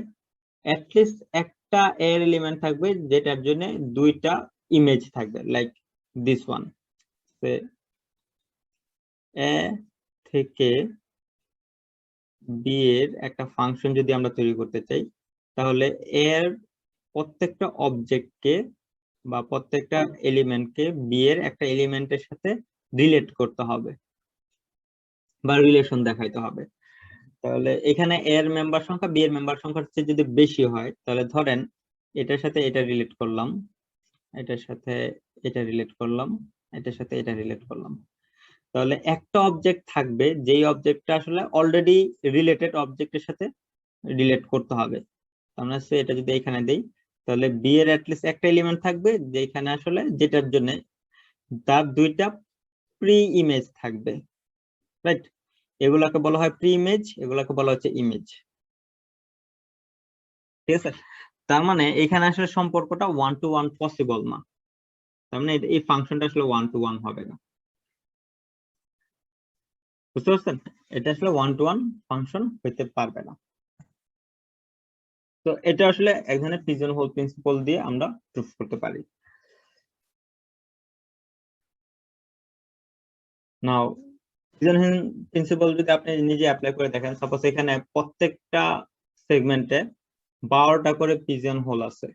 অ্যাটলিস্ট একটা a এর এলিমেন্ট থাকবে যেটার জন্য দুইটা ইমেজ থাকবে, লাইক দিস ওয়ান। a থেকে b এর একটা ফাংশন যদি আমরা তৈরি করতে চাই, তাহলে এর প্রত্যেকটা অবজেক্টকে বা প্রত্যেকটা এলিমেন্টকে b এর একটা এলিমেন্টের সাথে রিলেট করতে হবে বা রিলেশন দেখাইতে হবে। তাহলে এখানে এর মেম্বার সংখ্যা b এর মেম্বার সংখ্যার চেয়ে যদি বেশি হয়, তাহলে ধরেন এটার সাথে এটা রিলেট করলাম, এটার সাথে এটা রিলেট করলাম, এটার সাথে এটা রিলেট করলাম, তাহলে একটা অবজেক্ট থাকবে যেই অবজেক্টটা আসলে অলরেডি রিলেটেড অবজেক্টের সাথে রিলেট করতে হবে। আমরা এটা যদি এখানে দেই, তাহলে b এর অ্যাটলিস্ট একটা এলিমেন্ট থাকবে যেখানে আসলে যেটার জন্য তার দুইটা প্রি ইমেজ থাকবে, রাইট? এগুলাকে বলা হয় প্রি ইমেজ, এগুলাকে বলা হচ্ছে ইমেজ। ঠিক আছে, তার মানে এখানে আসলে সম্পর্কটা 1 to 1 পসিবল না, তার মানে এই ফাংশনটা আসলে 1 to 1 হবে না, বুঝতে পারছেন? এটা আসলে 1 to 1 ফাংশন হইতে পারবে না। তো এটা আসলে এক ধরনের পিজন হোল প্রিন্সিপল দিয়ে আমরা প্রুফ করতে পারি। নাও পিজন হোল প্রিন্সিপল যদি আপনি নিজে অ্যাপ্লাই করে দেখেন, সাপোজ এখানে প্রত্যেকটা সেগমেন্টে 12টা করে পিজন হোল আছে,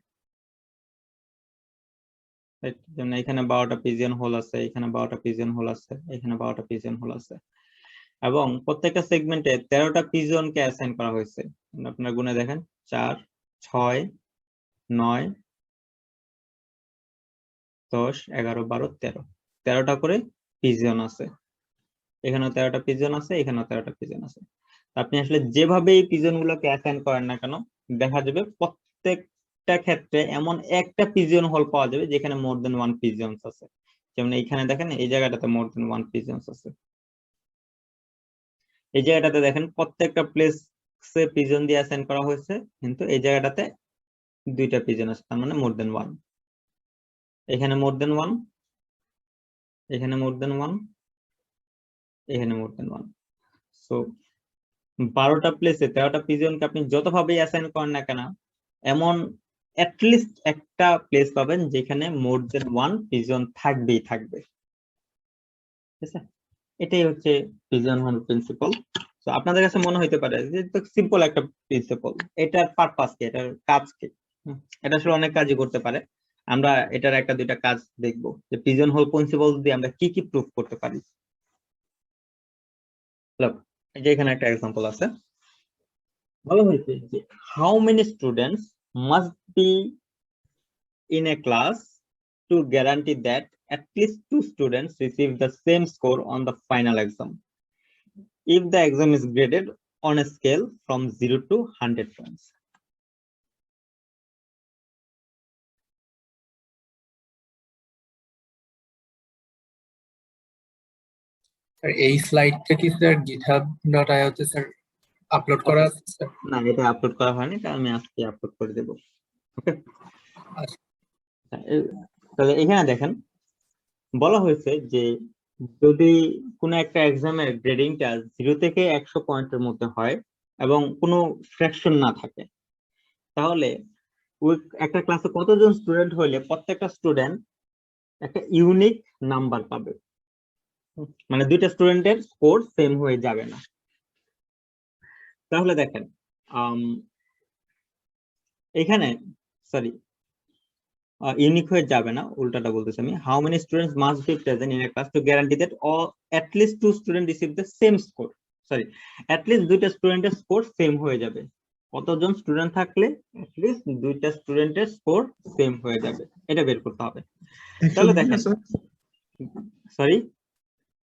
যেমন এখানে 12টা পিজন হোল আছে, এখানে 12টা পিজন হোল আছে, এখানে 12টা পিজন হোল আছে, এবং প্রত্যেকটা সেগমেন্টে 13টা পিজন কে অ্যাসাইন করা হয়েছে। আপনারা গুণে দেখেন 4, 6, 9, 10, 11, 12, 13, 13টা করে পিজন আছে, এখানেও 13টা পিজন আছে, এখানেও 13টা পিজন আছে। আপনি আসলে যেভাবে এই পিজন গুলোকে অ্যাসাইন করেন না কেন, দেখা যাবে প্রত্যেকটা ক্ষেত্রে এমন একটা পিজন হোল পাওয়া যাবে যেখানে মোর দেন 1 পিজনস আছে। যেমন এইখানে দেখেন এই জায়গাটাতে মোর দেন 1 পিজনস আছে, এই জায়গাটাতে দেখেন প্রত্যেকটা প্লেসে পিজন দিয়ে অ্যাসাইন করা হয়েছে, কিন্তু এই জায়গাটাতে 2টা পিজন আছে, তার মানে মোর দেন 1। এখানে মোর দেন 1, এখানে মোর দেন 1, এখানে মোর দেন 1। সো 12টা প্লেসে 13টা পিজনকে আপনি যতভাবেই অ্যাসাইন করেন না কেন, এমন অ্যাটলিস্ট একটা প্লেস পাবেন যেখানে মোর দেন 1 পিজন থাকবেই থাকবে, ঠিক আছে? এটাই হচ্ছে পিজন হোল প্রিন্সিপল। তো আপনাদের কাছে মনে হইতে পারে যে তো সিম্পল একটা প্রিন্সিপল, এটার পারপাস কি, এটার কাজ কি? এটা আসলে অনেক কাজই করতে পারে। আমরা এটার একটা দুইটা কাজ দেখবো যে পিজন হোল প্রিন্সিপল দিয়ে আমরা কি কি প্রুফ করতে পারি। Look, এই যে এখানে একটা এক্সাম্পল আছে, বলা হয়েছে যে how many students must B in a class to guarantee that at least 2 students receive the same score on the final exam if the exam is graded on a scale from 0 to 100 points. Sir এই স্লাইডটা কি sir github.io তে sir upload করা আছে sir? না, এটা upload করা হয়নি, এটা আমি আজকে আপলোড করে দেব। ওকে, আচ্ছা। তাহলে এখানে দেখেন বলা হয়েছে যে যদি কোনো একটা এক্সামের গ্রেডিংটা 0 থেকে 100 পয়েন্টের মধ্যে হয় এবং কোনো ফ্র্যাকশন না থাকে, তাহলে ওই একটা ক্লাসে কতজন স্টুডেন্ট হইলে প্রত্যেকটা স্টুডেন্ট একটা ইউনিক নাম্বার পাবে, মানে দুইটা স্টুডেন্টের স্কোর সেম হয়ে যাবে না। তাহলে দেখেন এখানে সরি ইউনিক হয়ে যাবে না, উল্টাটা বলতেছি আমি। How many students must be present in a class to guarantee that at least 2 student receive the same score, sorry at least দুইটা স্টুডেন্টের স্কোর সেম হয়ে যাবে। কতজন স্টুডেন্ট থাকলে অ্যাট লিস্ট দুইটা স্টুডেন্টের স্কোর সেম হয়ে যাবে, এটা বের করতে হবে। তাহলে দেখেন সরি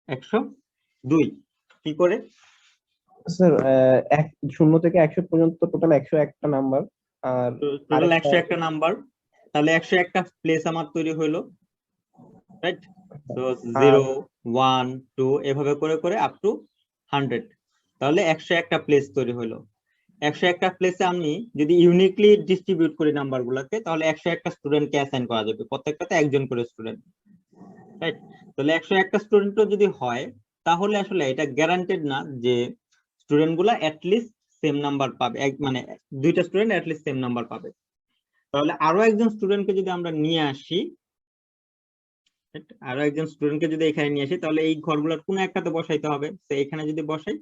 102 কি করে? স্যার 0 থেকে 100 পর্যন্ত টোটাল 101টা নাম্বার, আর টোটাল 101টা নাম্বার, তাহলে 101টা প্লেস আমার তৈরি হলো, রাইট? তো 0, 1, 2 এভাবে করে করে আপ টু 100, তাহলে 101টা প্লেস তৈরি হলো। 101টা প্লেসে আমি যদি ইউনিকলি ডিস্ট্রিবিউট করি নাম্বার গুলাকে, তাহলে 101টা স্টুডেন্টকে অ্যাসাইন করা যাবে, প্রত্যেকটাতে একজন করে স্টুডেন্ট, রাইট? তাহলে 101টা স্টুডেন্টও যদি হয়, তাহলে আসলে এটা গ্যারান্টেড না যে স্টুডেন্ট গুলা অ্যাটলিস্ট সেম নাম্বার পাবে, মানে দুইটা স্টুডেন্ট অ্যাটলিস্ট সেম নাম্বার পাবে। তাহলে আরো একজন স্টুডেন্টকে যদি আমরা নিয়ে আসি, আরো একজন স্টুডেন্টকে যদি এখানে নিয়ে আসি, তাহলে এই ঘরগুলোর কোনো একটাতে বসাইতে হবে। তো এখানে যদি বসাই,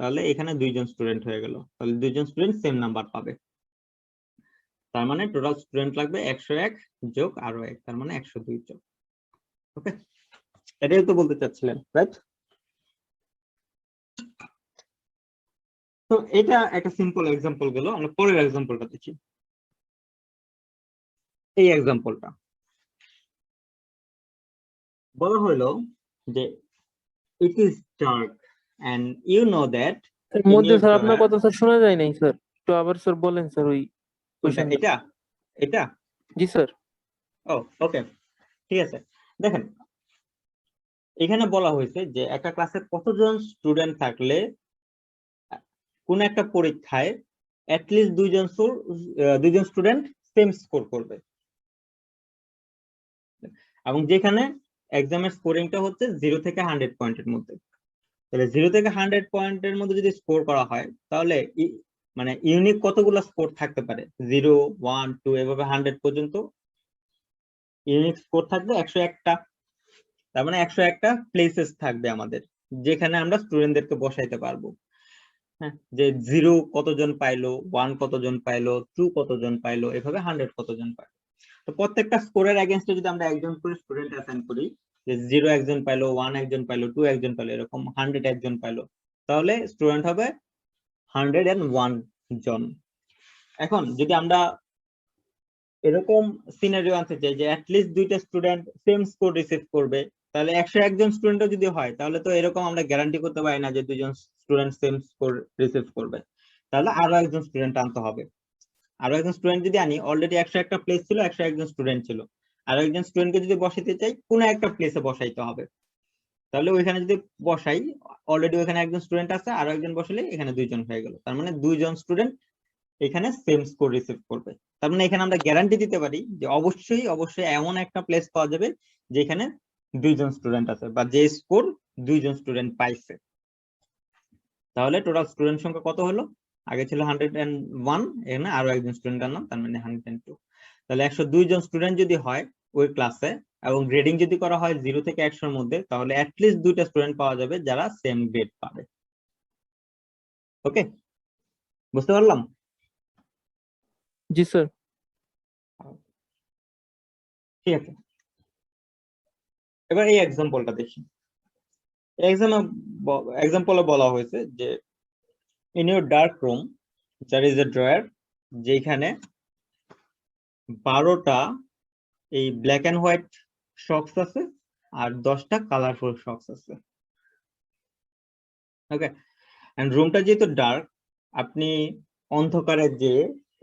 তাহলে এখানে 2জন স্টুডেন্ট হয়ে গেল, তাহলে 2জন স্টুডেন্ট সেম নাম্বার পাবে। তার মানে টোটাল স্টুডেন্ট লাগবে 101 যোগ আরো 1, তার মানে 102 জন। ওকে, এটাই তো বলতে চাচ্ছিলেন, রাইট? তো এটা একটা সিম্পল এক্সাম্পল গেল। আমরা পরের এক্সাম্পলটা দেখি। এই এক্সাম্পলটা বলা হলো যে it is dark and you know that এর মধ্যে স্যার আপনার কথা স্যার শোনা যায় নাই স্যার, একটু আবার স্যার বলেন স্যার ওই কোশ্চেনটা। এটা এটা জি স্যার। ও ওকে, ঠিক আছে। দেখেন এখানে বলা হয়েছে যে একটা ক্লাসে কতজন স্টুডেন্ট থাকলে কোন একটা পরীক্ষায় অ্যাটলিস্ট দুইজন স্টুডেন্ট সেম স্কোর করবে, এবং যেখানে এক্সামের স্কোরিংটা হচ্ছে 0 থেকে 100 পয়েন্টের মধ্যে। তাহলে 0 থেকে 100 পয়েন্টের মধ্যে যদি স্কোর করা হয় তাহলে মানে ইউনিক কতগুলো স্কোর থাকতে পারে, 0, 1, 2 এভাবে 100 পর্যন্ত ইউনিক স্কোর থাকবে 101টা। তার মানে 101টা প্লেসেস থাকবে আমাদের, যেখানে আমরা স্টুডেন্টদেরকে বসাইতে পারবো। হ্যাঁ, যে 0 কতজন পাইলো, 1 কতজন পাইলো, 2 কতজন পাইলো, এভাবে 100 কতজন পাইলো। তো প্রত্যেকটা স্কোরের এগেইনস্টে যদি আমরা একজন করে স্টুডেন্ট অ্যাসাইন করি, যে 0 একজন পাইলো, 1 একজন পাইলো, 2 একজন পাইলো, এরকম 100 একজন পাইলো, তাহলে স্টুডেন্ট হবে 101 জন। এখন যদি আমরা এরকম সিনারিও আনতে চাই যে অ্যাটলিস্ট দুইটা স্টুডেন্ট সেম স্কোর রিসিভ করবে, তাহলে 101 জন স্টুডেন্টও যদি হয় তাহলে তো এরকম আমরা গ্যারান্টি করতে পারি না যে দুইজন স্টুডেন্ট সেম স্কোর রিসিভ করবে, তাহলে আরো একজন স্টুডেন্ট আনতে হবে। আরো একজন স্টুডেন্ট যদি আনি, অলরেডি 101টা প্লেস ছিল, 101 জন স্টুডেন্ট ছিল, আরো একজন স্টুডেন্টকে যদি বসাইতে চাই কোনো একটা প্লেসে বসাইতে হবে। তাহলে ওইখানে যদি বসাই, অলরেডি ওইখানে একজন স্টুডেন্ট আছে, আরো একজন বসালে এখানে দুইজন হয়ে গেল, তার মানে দুইজন স্টুডেন্ট এখানে সেম স্কোর রিসিভ করবে। তার মানে এখানে আমরা গ্যারান্টি দিতে পারি যে অবশ্যই এমন একটা প্লেস পাওয়া যাবে যেখানে দুইজন স্টুডেন্ট আছে, বা যে স্কোর দুইজন স্টুডেন্ট পাইছে। তাহলে টোটাল স্টুডেন্ট সংখ্যা কত হলো? আগে ছিল 101, এখানে আরো একজন স্টুডেন্ট আনলাম, তার মানে 102। তাহলে 102 জন স্টুডেন্ট যদি হয় ওই ক্লাসে, এবং গ্রেডিং যদি করা হয় 0 থেকে 100 এর মধ্যে, তাহলে অ্যাটলিস্ট দুইটা স্টুডেন্ট পাওয়া যাবে যারা সেম গ্রেড পাবে। ওকে, বুঝতে পারলাম? জি স্যার। ঠিক আছে, এবার এই এক্সাম্পলটা দেখি। এক্সাম্পলে বলা হয়েছে যে in your dark room there is a drawer, যেখানে 12টা এই ব্ল্যাক এন্ড হোয়াইট শক্স আছে আর 10টা কালারফুল শক্স আছে। ওকে, এন্ড রুমটা যেহেতু ডার্ক, আপনি অন্ধকারে যে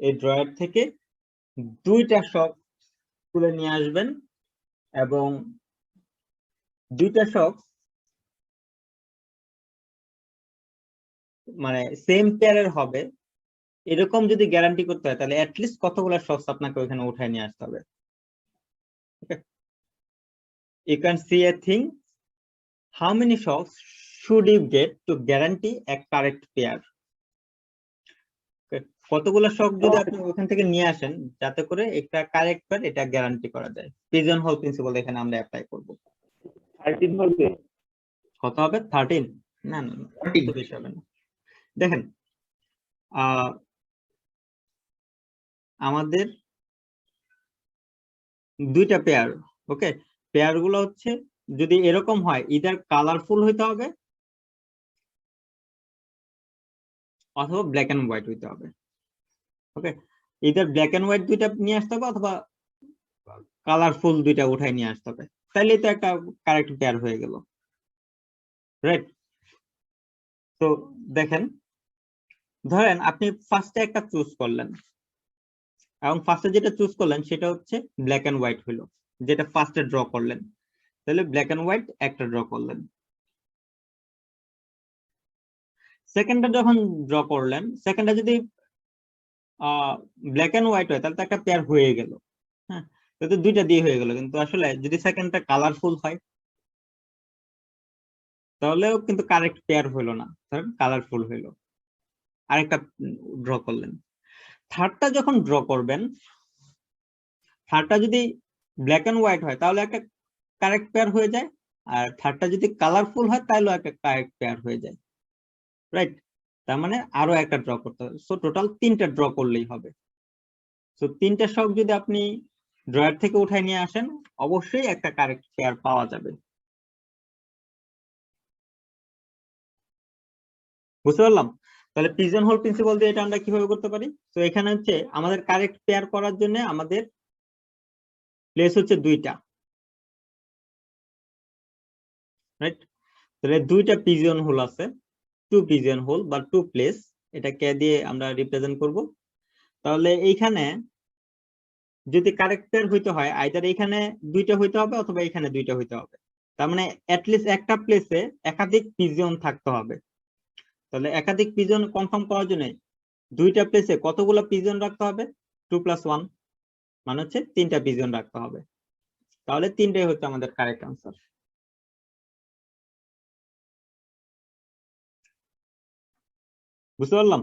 এই ড্রয়ার থেকে 2টা শক্স তুলে নিয়ে আসবেন, এবং 2টা শক্স মানে সেম পেয়ারের হবে এরকম যদি গ্যারান্টি করতে হয়, তাহলে অ্যাটলিস্ট কতগুলো শক্স আপনাকে ওখানে উঠায় নিয়ে আসতে হবে। You can see a thing, how many shocks should you get to guarantee a correct pair? কতগুলো শক যদি আপনি ওখান থেকে নিয়ে আসেন যাতে করে একটা কারেক্ট পেয়ার, এটা গ্যারান্টি করা যায়। পিজন হোল প্রিন্সিপাল এখানে আমরা অ্যাপ্লাই করব। 13 হবে। কত হবে? 13? না না, 13 তো বেশি হবে না। দেখেন, আমাদের দুইটা পেয়ার, ওকে, পেয়ার গুলো হচ্ছে যদি এরকম হয়, ইদার কালারফুল হইতে হবে অথবা ব্ল্যাক এন্ড হোয়াইট হইতে হবে। ওকে, ইদার ব্ল্যাক এন্ড হোয়াইট দুইটা নিয়ে আসতে হবে অথবা কালারফুল দুইটা উঠাই নিয়ে আসতে হবে, তাইলে তো একটা কারেক্ট পেয়ার হয়ে গেল, রাইট? তো দেখেন, ধরেন আপনি ফার্স্টে একটা চুজ করলেন, এবং ফার্স্টে যেটা চুজ করলেন সেটা হচ্ছে ব্ল্যাক এন্ড হোয়াইট হইলো, যেটা ফার্স্টে ড্র করলেন, তাহলে ব্ল্যাক এন্ড হোয়াইট একটা ড্র করলেন। সেকেন্ডটা যখন ড্র করলেন, সেকেন্ডটা যদি ব্ল্যাক এন্ড হোয়াইট হয় তাহলে তো একটা পেয়ার হয়ে গেল। হ্যাঁ, তো দুইটা দিয়ে হয়ে গেল, কিন্তু আসলে যদি সেকেন্ডটা কালারফুল হয় তাহলেও কিন্তু কারেক্ট পেয়ার হইলো না, ধরেন কালারফুল হইলো, আরেকটা ড্র করলেন। থার্ডটা যখন ড্র করবেন, থার্ডটা যদি ব্ল্যাক এন্ড হোয়াইট হয় তাহলে একটা কারেক্ট পেয়ার হয়ে যায়, আর থার্ডটা যদি কালারফুল হয় তাহলে একটা কারেক্ট পেয়ার হয়ে যায়, রাইট? তার মানে আরো একটা ড্র করতে হবে, সো টোটাল 3টা ড্র করলেই হবে। সো 3টা শক যদি আপনি ড্রয়ার থেকে উঠায় নিয়ে আসেন, অবশ্যই একটা কারেক্ট পেয়ার পাওয়া যাবে। বুঝতে পারলাম? তাহলে পিজন হোল প্রিন্সিপাল দিয়ে এটা আমরা কিভাবে করতে পারি? তো এখানে হচ্ছে আমাদের কারেক্ট পেয়ার করার জন্য আমাদের প্লেস হচ্ছে 2টা, রাইট? তাহলে 2টা পিজন হোল আছে, 2 পিজন হোল বা 2 প্লেস, এটা কে দিয়ে আমরা রিপ্রেজেন্ট করব? তাহলে এইখানে যদি কারেক্ট পেয়ার হইতে হয়, আইদার এখানে 2টা হইতে হবে অথবা এখানে 2টা হইতে হবে। তার মানে অ্যাটলিস্ট একটা প্লেসে একাধিক পিজন থাকতে হবে। তাহলে একাধিক পিজন কনফার্ম করার জন্য দুইটা প্লেসে কতগুলো পিজন রাখতে হবে? 2 + 1 মানে হচ্ছে 3টা পিজন রাখতে হবে। তাহলে 3টাই হচ্ছে আমাদের কারেক্ট আনসার। বুঝতে পারলাম?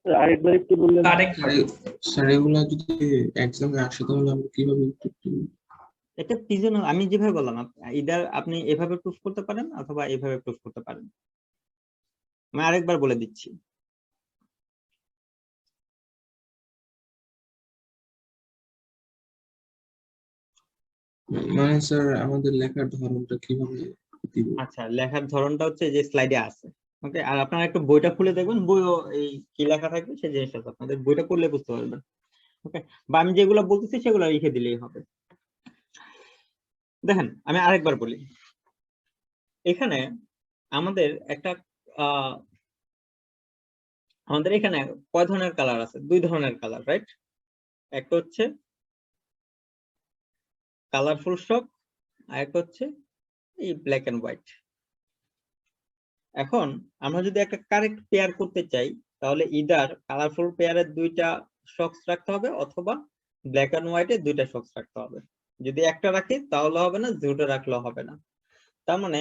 আরেকবার একটু বললেন। কারেক্ট স্যার এগুলা যদি এক্সামে আসে তাহলে আমরা কিভাবে উত্তর দিব? এটা পিজন আমি যেভাবে বললাম, ইদার আপনি এভাবে প্রুফ করতে পারেন অথবা এভাবে প্রুফ করতে পারেন। আমি আরেকবার বলে দিচ্ছি। মানে স্যার আমাদের লেখার ধরনটা কিভাবে দিব? আচ্ছা, লেখার ধরনটা হচ্ছে যে স্লাইডে আছে। ওকে, আর আপনারা একটু বইটা খুলে দেখবেন, বইও এই কি লেখা থাকবে সেই জিনিসটা আপনাদের বইটা পড়লে বুঝতে পারবেন। ওকে, বা আমি যেগুলো বলতেছি সেগুলো লিখে দিলেই হবে। দেখেন আমি আরেকবার বলি, এখানে আমাদের একটা আমাদের এখানে কয় ধরনের কালার আছে? 2 ধরনের কালার, রাইট? একটা হচ্ছে কালারফুল শক, আর একটা হচ্ছে এই ব্ল্যাক এন্ড হোয়াইট। এখন আমরা যদি একটা কারেক্ট পেয়ার করতে চাই তাহলে ইদার কালারফুল পেয়ারের 2টা শকস রাখতে হবে অথবা ব্ল্যাক এন্ড হোয়াইটের 2টা শকস রাখতে হবে। যদি একটা রাখি তাহলে হবে না, 2টা রাখলেও হবে না। তার মানে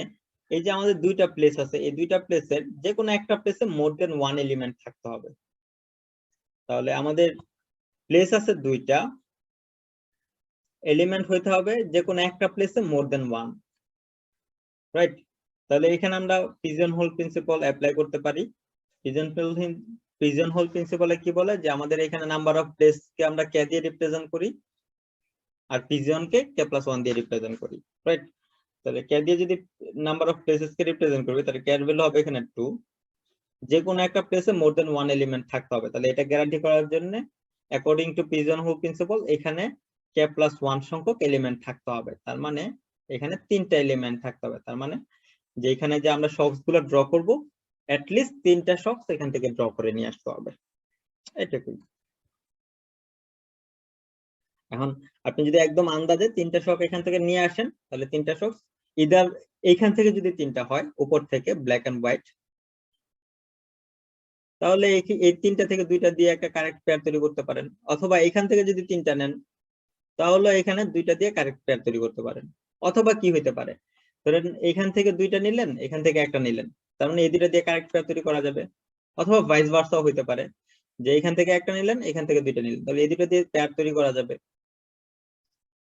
এই যে আমাদের 2টা প্লেস আছে, এই 2টা প্লেসের যে কোনো একটা প্লেসে মোর দেন 1 এলিমেন্ট থাকতে হবে। তাহলে আমাদের প্লেস আছে 2টা, এলিমেন্ট হইতে হবে যে কোনো একটা প্লেসে মোর দেন 1, রাইট? তাহলে এখানে আমরা পিজন হোল প্রিন্সিপাল অ্যাপ্লাই করতে পারি। পিজন হোল প্রিন্সিপালে কি বলে যে আমাদের এখানে নাম্বার অফ প্লেস কে আমরা কে দিয়ে রিপ্রেজেন্ট করি আর পিজন কে k+1 দিয়ে রিপ্রেজেন্ট করি, রাইট? তাহলে কে দিয়ে যদি number of places K represent করবে তাহলে কে এর ভ্যালু হবে এখানে 2। যে কোনো একটা প্লেসে মোর দেন 1 এলিমেন্ট থাকতে হবে। তাহলে এটা গ্যারান্টি করার জন্য according to pigeonhole principle এখানে k+1 সংখ্যক এলিমেন্ট থাকতে হবে। তার মানে এখানে 3টা এলিমেন্ট থাকতে হবে। তার মানে যে এখানে যে আমরা শকস গুলো ড্র করব at least 3টা শকস এখান থেকে ড্র করে নিয়ে আসতে হবে, এটুকুই। এখন আপনি যদি একদম আন্দাজে 3টা শক এখান থেকে নিয়ে আসেন তাহলে 3টা শকস ইদার এইখান থেকে যদি 3টা হয় উপর থেকে ব্ল্যাক এন্ড হোয়াইট, তাহলে এই 3টা থেকে 2টা দিয়ে একটা কারেক্ট পেয়ার তৈরি করতে পারেন। অথবা এখান থেকে যদি 3টা নেন তাহলে এখানে 2টা দিয়ে কারেক্ট পেয়ার তৈরি করতে পারেন। অথবা কি হইতে পারে, ধরেন এখান থেকে 2টা নিলেন, এখান থেকে একটা নিলেন, তার মানে এই 2টা দিয়ে কারেক্ট পেয়ার তৈরি করা যাবে। অথবা ভাইস ভার্সাও হইতে পারে যে এখান থেকে একটা নিলেন, এখান থেকে 2টা নিলেন, তাহলে এই 2টা দিয়ে পেয়ার তৈরি করা যাবে,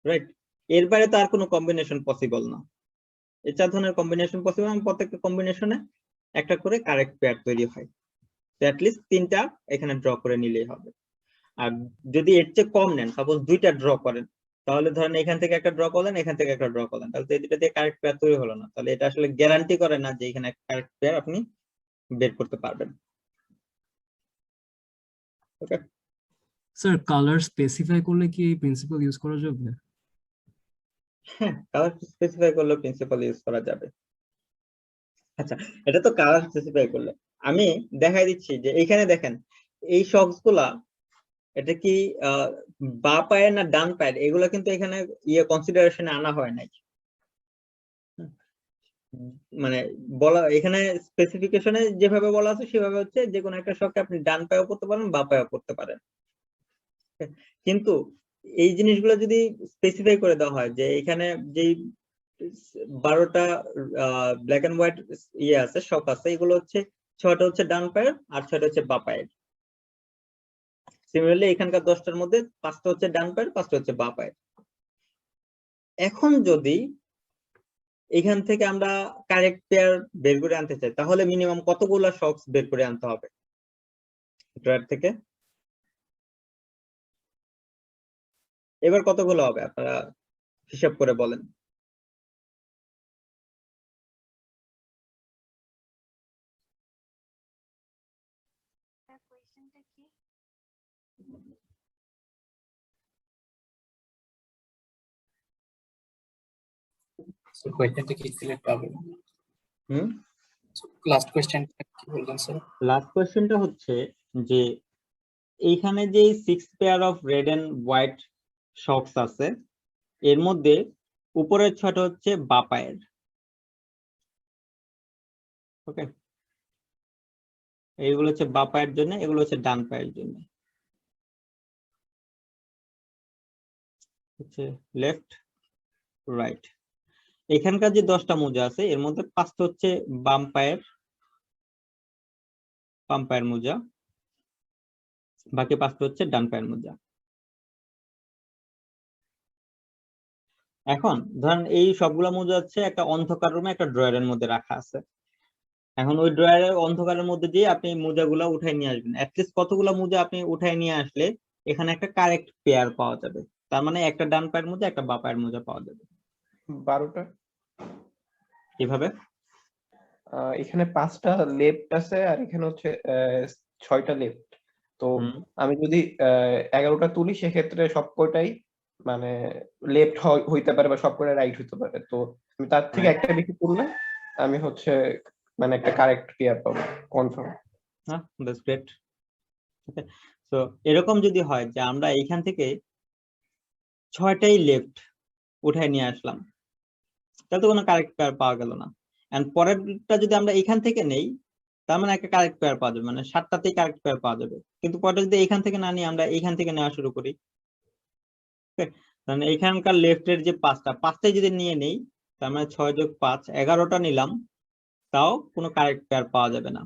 রাইট? এর বাইরে তো আর কোনো কম্বিনেশন পসিবল না। এই 4 ধরনের কম্বিনেশন পসিবল, প্রত্যেকটা কম্বিনেশনে একটা করে কারেক্ট পেয়ার তৈরি হয়। তো অ্যাট লিস্ট 3টা এখানে ড্র করে নিলেই হবে। আর যদি এর চেয়ে কম নেন, সাপোজ 2টা ড্র করেন, তাহলে ধরেন এখান থেকে একটা ড্র করলেন, এখান থেকে একটা ড্র করলেন, তাহলে তো এই 2টা দিয়ে কারেক্ট পেয়ার তৈরি হলো না। তাহলে এটা আসলে গ্যারান্টি করে না যে এখানে কারেক্ট পেয়ার আপনি বের করতে পারবেন। ওকে, স্যার কালার স্পেসিফাই করলে কি এই প্রিন্সিপাল ইউজ করা যাবে? হ্যাঁ, কালার স্পেসিফাই করলে প্রিন্সিপাল ইউজ করা যাবে। আচ্ছা, এটা তো কালার স্পেসিফাই করলে। আমি দেখাই দিচ্ছি যে এইখানে দেখেন এই শকস গুলা এটা কি বা পায়ের না ডান পায়ের, এগুলা কিন্তু এখানে কনসিডারেশনে আনা হয় নাই। মানে বলা এখানে স্পেসিফিকেশনে যেভাবে বলা আছে সেভাবে হচ্ছে যে কোনো একটা শককে আপনি ডান পায়েও করতে পারেন বা পায়েও করতে পারেন। কিন্তু এই জিনিসগুলো যদি স্পেসিফাই করে দেওয়া হয় যে এখানে যেই 12টা ব্ল্যাক এন্ড হোয়াইট আছে শক আছে, এগুলো হচ্ছে 6টা হচ্ছে ডান পায়ের আর 6টা হচ্ছে বা পায়ের। সিমিলারলি এখানকার 10টার মধ্যে 5টা হচ্ছে ডান পায়ের, 5টা হচ্ছে বা পায়ের। এখন যদি এখান থেকে আমরা কারেক্ট পেয়ার বের করে আনতে চাই তাহলে মিনিমাম কতগুলো শকস বের করে আনতে হবে ড্রয়ার থেকে? এবার কতগুলো হবে আপনারা হিসাব করে বলেন। So কোয়েশ্চেনটা কি সিলেক্ট পাবে? লাস্ট কোয়েশ্চেন কি বললেন স্যার? লাস্ট কোয়েশ্চেনটা হচ্ছে যে এইখানে যে 6 pair of red and white socks আছে এর মধ্যে উপরের 6টা হচ্ছে বা পায়ের। ওকে, এইগুলো হচ্ছে বা পায়ের জন্য, এগুলো হচ্ছে ডান পায়ের জন্য। হচ্ছে লেফট রাইট। এখানকার যে 10টা মোজা আছে এর মধ্যে 5টা হচ্ছে বাম পায়ের মোজা, বাকি 5টা হচ্ছে ডান পায়ের মোজা। এখন ধরেন এই সবগুলা মোজা হচ্ছে একটা অন্ধকার রুমে একটা ড্রয়ারের মধ্যে রাখা আছে। এখন ওই ড্রয়ারের অন্ধকারের মধ্যে দিয়ে আপনি মোজাগুলা উঠাই নিয়ে আসবেন। অ্যাটলিস্ট কতগুলা মোজা আপনি উঠাই নিয়ে আসলে এখানে একটা কারেক্ট পেয়ার পাওয়া যাবে। তার মানে একটা ডান পায়ের মোজা একটা বা পায়ের মোজা পাওয়া যাবে। 12টা। কিভাবে? এখানে 5টা লেফট আছে আর এখানে হচ্ছে 6টা লেফট। তো হুম। আমি যদি 11টা তুলি সেক্ষেত্রে সবকটাই মানে লেফট হইতে পারে বা সবকটা রাইট হইতে পারে। তো আমি তার থেকে একটা বেশি তুললে আমি হচ্ছে মানে একটা কারেক্ট পেয়ার পাবো, কনফার্ম। হ্যাঁ, দ্যাটস গ্রেট। ওকে, সো এরকম যদি হয় যে আমরা এইখান থেকে 6টাই লেফট উঠাই নিয়ে আসলাম, তাহলে তো কোনো কারেক্ট পেয়ার পাওয়া গেল না। এন্ড পরেরটা যদি আমরা এইখান থেকে নেই, তার মানে একটা কারেক্ট পেয়ার পাওয়া যাবে, মানে 7টাতেই কারেক্ট পেয়ার পাওয়া যাবে। কিন্তু পরেরটা যদি এইখান থেকে না নিয়ে আমরা এইখান থেকে নেওয়া শুরু করি, মানে এখানকার লেফটের যে 5টাই যদি নিয়ে নেই, তার মানে 6 যোগ 5 11টা নিলাম, তাও কোনো কারেক্ট পেয়ার পাওয়া যাবে না।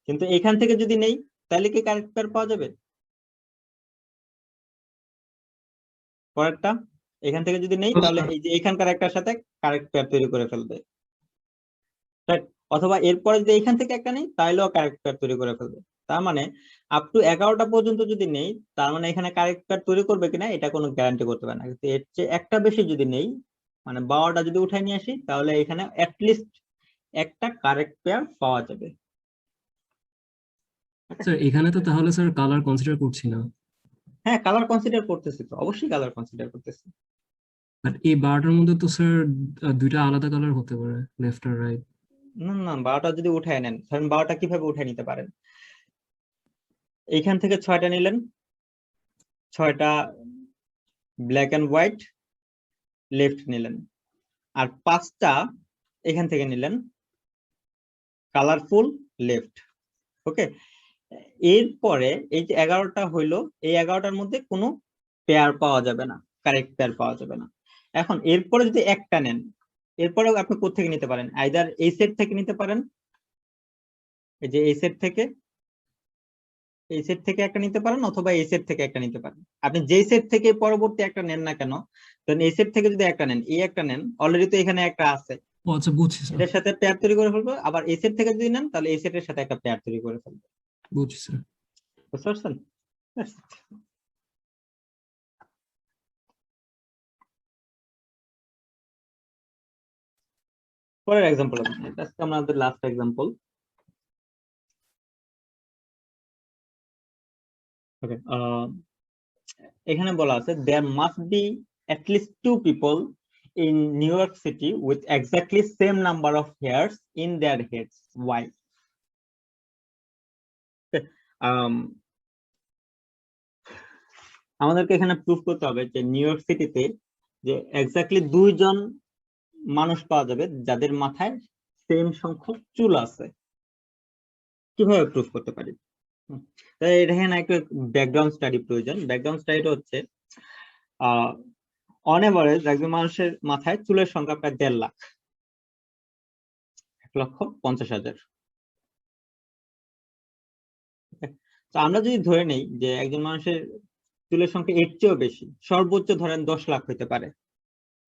কিন্তু এখান থেকে যদি নেই তাহলে কি কারেক্ট পেয়ার পাওয়া যাবে? পরেরটা এখান থেকে যদি নেই তাহলে এই যে এখানকার একটার সাথে কারেক্ট পেয়ার তৈরি করে ফেলবে, রাইট? অথবা এরপরে যদি এখান থেকে একটা নেই তাহলেও কারেক্ট পেয়ার তৈরি করে ফেলবে। তার মানে আপ টু 11টা পর্যন্ত যদি নেই, তার মানে এখানে কারেক্ট পেয়ার তৈরি করবে কিনা এটা কোনো গ্যারান্টি করতে পারে না। কিন্তু এর চেয়ে একটা বেশি যদি নেই, মানে 12টা যদি উঠাই নিয়ে আসি, তাহলে এখানে অ্যাটলিস্ট একটা কারেক্ট পেয়ার পাওয়া যাবে। স্যার এখানে তো তাহলে স্যার কালার কনসিডার করছি না, হ্যাঁ, কালার কনসিডার করতেছি তো, অবশ্যই কালার কনসিডার করতেছি। বাট এই 12টার মধ্যে তো স্যার দুইটা আলাদা কালার হতে পারে, লেফট আর রাইট। না না, 12টা যদি উঠায় নেন, ধরেন 12টা কিভাবে উঠায় নিতে পারেন? এইখান থেকে 6টা নিলেন, 6টা ব্ল্যাক এন্ড হোয়াইট লেফট নিলেন, আর 5টা এখান থেকে নিলেন কালারফুল লেফট। ওকে, এরপরে এই যে 11টা হইলো, এই 11টার মধ্যে কোনো পেয়ার পাওয়া যাবে না, কারেক্ট পেয়ার পাওয়া যাবে না। এখন এরপরে যদি একটা নেন, এরপরেও আপনি কোত্থেকে নিতে পারেন? আইদার এই সেট থেকে নিতে পারেন, এই যে এই সেট থেকে একটা নিতে পারেন, অথবা এই সেট থেকে একটা নিতে পারেন। আপনি যেই সেট থেকে পরবর্তী একটা নেন না কেন, কারণ এই সেট থেকে যদি একটা নেন, এই একটা নেন, অলরেডি তো এখানে একটা আছে, ও আচ্ছা, বুঝছি স্যার, এটার সাথে পেয়ার তৈরি করে ফেলবো। আবার এই সেট থেকে যদি নেন, তাহলে এই সেটের সাথে একটা পেয়ার তৈরি করে ফেলবো। বুঝছি স্যার। বুঝতে পারছেন? পরের এক্সাম্পল, এটা আমাদের লাস্ট এক্সাম্পল। ওকে, এখানে বলা আছে there must be at least 2 people in New York City with exactly same number of hairs in their heads. Why? আমাদেরকে এখানে প্রুফ করতে হবে যে নিউ ইয়র্ক সিটিতে যে এক্স্যাক্টলি 2 জন মানুষ পাওয়া যাবে যাদের মাথায় সেম সংখ্যক চুল আছে। কিভাবে প্রুফ করতে পারি? তাই এখানে একটা ব্যাকগ্রাউন্ড স্টাডি প্রয়োজন। ব্যাকগ্রাউন্ড স্টাডিটা হচ্ছে অন এভারেজ একজন মানুষের মাথায় চুলের সংখ্যা প্রায় 1.5 লাখ, 1,50,000। তো আমরা যদি ধরে নেই যে একজন মানুষের চুলের সংখ্যা এর চেয়েও বেশি, সর্বোচ্চ ধরেন 10 লাখ হতে পারে।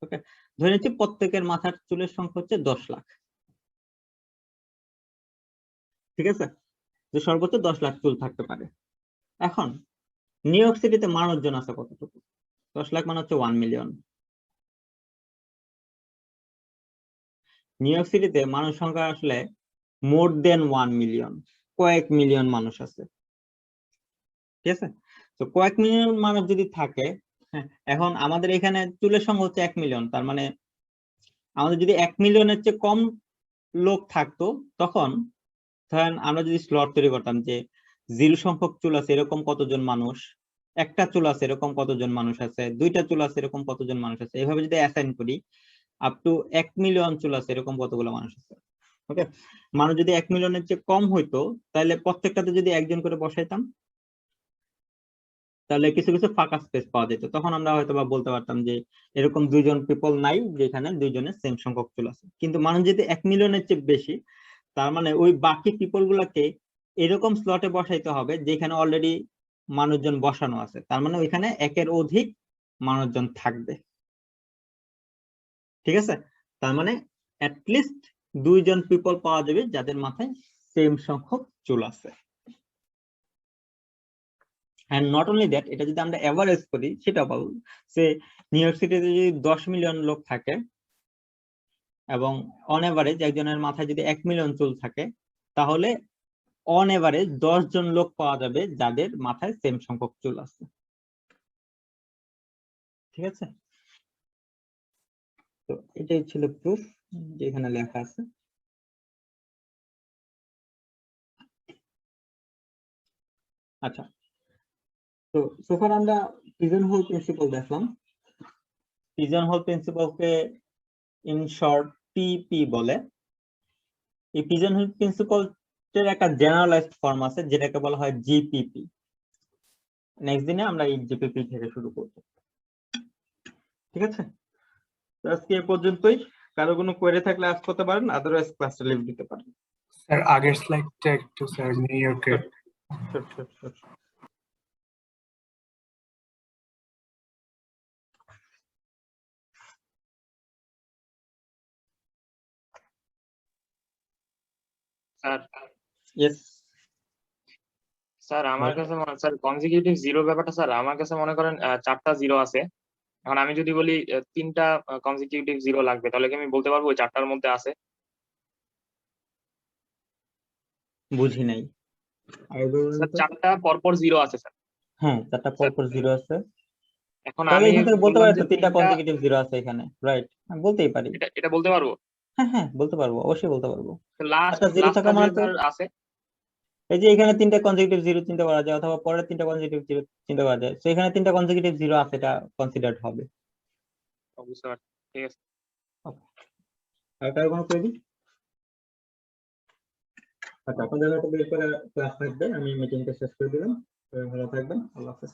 ওকে, ধরে নিচ্ছি প্রত্যেকের মাথার চুলের সংখ্যা হচ্ছে 10 লাখ। ঠিক আছে, যে সর্বোচ্চ 10 লাখ চুল থাকতে পারে। এখন নিউ ইয়র্ক সিটিতে মানুষজন আছে কতটুকু? 10 লাখ মানে হচ্ছে 1 মিলিয়ন। নিউ ইয়র্ক সিটিতে মানুষ সংখ্যা আসলে মোর দেন 1 মিলিয়ন, কয়েক মিলিয়ন মানুষ আছে। ঠিক আছে, তো কয়েক মিলিয়ন মানুষ যদি থাকে, এখন আমাদের এখানে চুলের সংখ্যা হচ্ছে 1 মিলিয়ন, তার মানে আমাদের যদি 1 মিলিয়নের চেয়ে কম লোক থাকতো, তখন ধরেন আমরা যদি স্লট তৈরি করতাম যে 0 সংখ্যক চুল আছে এরকম কতজন মানুষ, 1টা চুল আছে এরকম কতজন মানুষ আছে, 2টা চুল আছে এরকম কতজন মানুষ আছে, এভাবে যদি অ্যাসাইন করি আপ টু 1 মিলিয়ন চুল আছে এরকম কতগুলো মানুষ আছে। ওকে, মানুষ যদি 1 মিলিয়নের চেয়ে কম হইতো তাহলে প্রত্যেকটাতে যদি একজন করে বসাইতাম তাহলে কিছু কিছু ফাঁকা স্পেস পাওয়া যেত, তখন আমরা হয়তো বা বলতে পারতাম যে এরকম দুইজন পিপল নাই যেখানে দুইজনের সেম সংখ্যক চুল আছে। কিন্তু মানুষ যদি 1 মিলিয়নের চেয়ে বেশি, তার মানে ওই বাকি পিপল গুলাকে এরকম স্লটে বসাইতে হবে যেখানে অলরেডি মানুষজন বসানো আছে, তার মানে ওইখানে একের অধিক মানুষজন থাকবে। ঠিক আছে, তার মানে অ্যাটলিস্ট দুইজন পিপল পাওয়া যাবে যাদের মাথায় সেম সংখ্যক চুল আছে। and not only that, এটা যদি আমরা এভারেজ করি সেটাও পাবো। সে নিউ ইয়র্ক সিটিতে যদি 10 মিলিয়ন লোক থাকে এবং অন এভারেজ একজনের মাথায় যদি 1 মিলিয়ন চুল থাকে, তাহলে অন এভারেজ 10 জন লোক পাওয়া যাবে যাদের মাথায় সেম সংখ্যক চুল আছে। ঠিক আছে, তো এটাই ছিল প্রুফ যেখানে লেখা আছে। আচ্ছা, তো সোফার আমরা পিজন হোল প্রিন্সিপাল দেখলাম। পিজন হোল প্রিন্সিপালকে ইন শর্ট পিপি বলে। এই পিজন হোল প্রিন্সিপাল এর একটা জেনারেলাইজড ফর্ম আছে যেটাকে বলা হয় জিপিপি। নেক্সট দিনে আমরা এই জিপিপি থেকে শুরু করব। ঠিক আছে, তো আজকে এ পর্যন্তই। কারো কোনো কোয়েরি থাকলে আস্ক করতে পারেন, আদারওয়াইজ ক্লাসটা লিভ দিতে পারেন। স্যার আগের স্লাইডটা একটু স্যার নিউ ইয়র্কের Sure. Sir Yes. স্যার আমার বলেন। কাছে স্যার কনজিকিউটিভ জিরো ব্যাপারটা স্যার আমার কাছে মনে করেন 4টা জিরো আছে। এখন আমি যদি বলি 3টা কনজিকিউটিভ জিরো লাগবে, তাহলে কি আমি বলতে পারবো ওই 4টার মধ্যে আছে? বুঝি নাই। স্যার 4টা পরপর জিরো আছে স্যার। হ্যাঁ, 4টা পরপর জিরো আছে। এখন তাহলে আমি এখান থেকে বলতে বললাম পারি যে তো 3টা 3টা, কনজিকিউটিভ জিরো আছে এখানে, রাইট? আমি বলতেই পারি। এটা বলতে পারবো। হ্যাঁ, বলতে পারবো, অবশ্যই বলতে পারবো। লাস্ট 4টা জিরো থাকা মানে তো আছে। এই যে এখানে 3টা কনজিকিউটিভ জিরো চিন্তা করা যায়, অথবা পরের 3টা কনজিকিউটিভ জিরো চিন্তা করা যায়। তো এখানে 3টা কনজিকিউটিভ জিরো আছে, এটা কনসিডারড হবে। বুঝতে পারছি, ঠিক আছে। আর কারো কোনো কোয়েরি? আচ্ছা, আপনাদের হয়তো বের করে ক্লাস থাকবে, আমি মিটিংটা শেষ করে দিলাম। ভালো থাকবেন, আল্লাহ হাফেজ।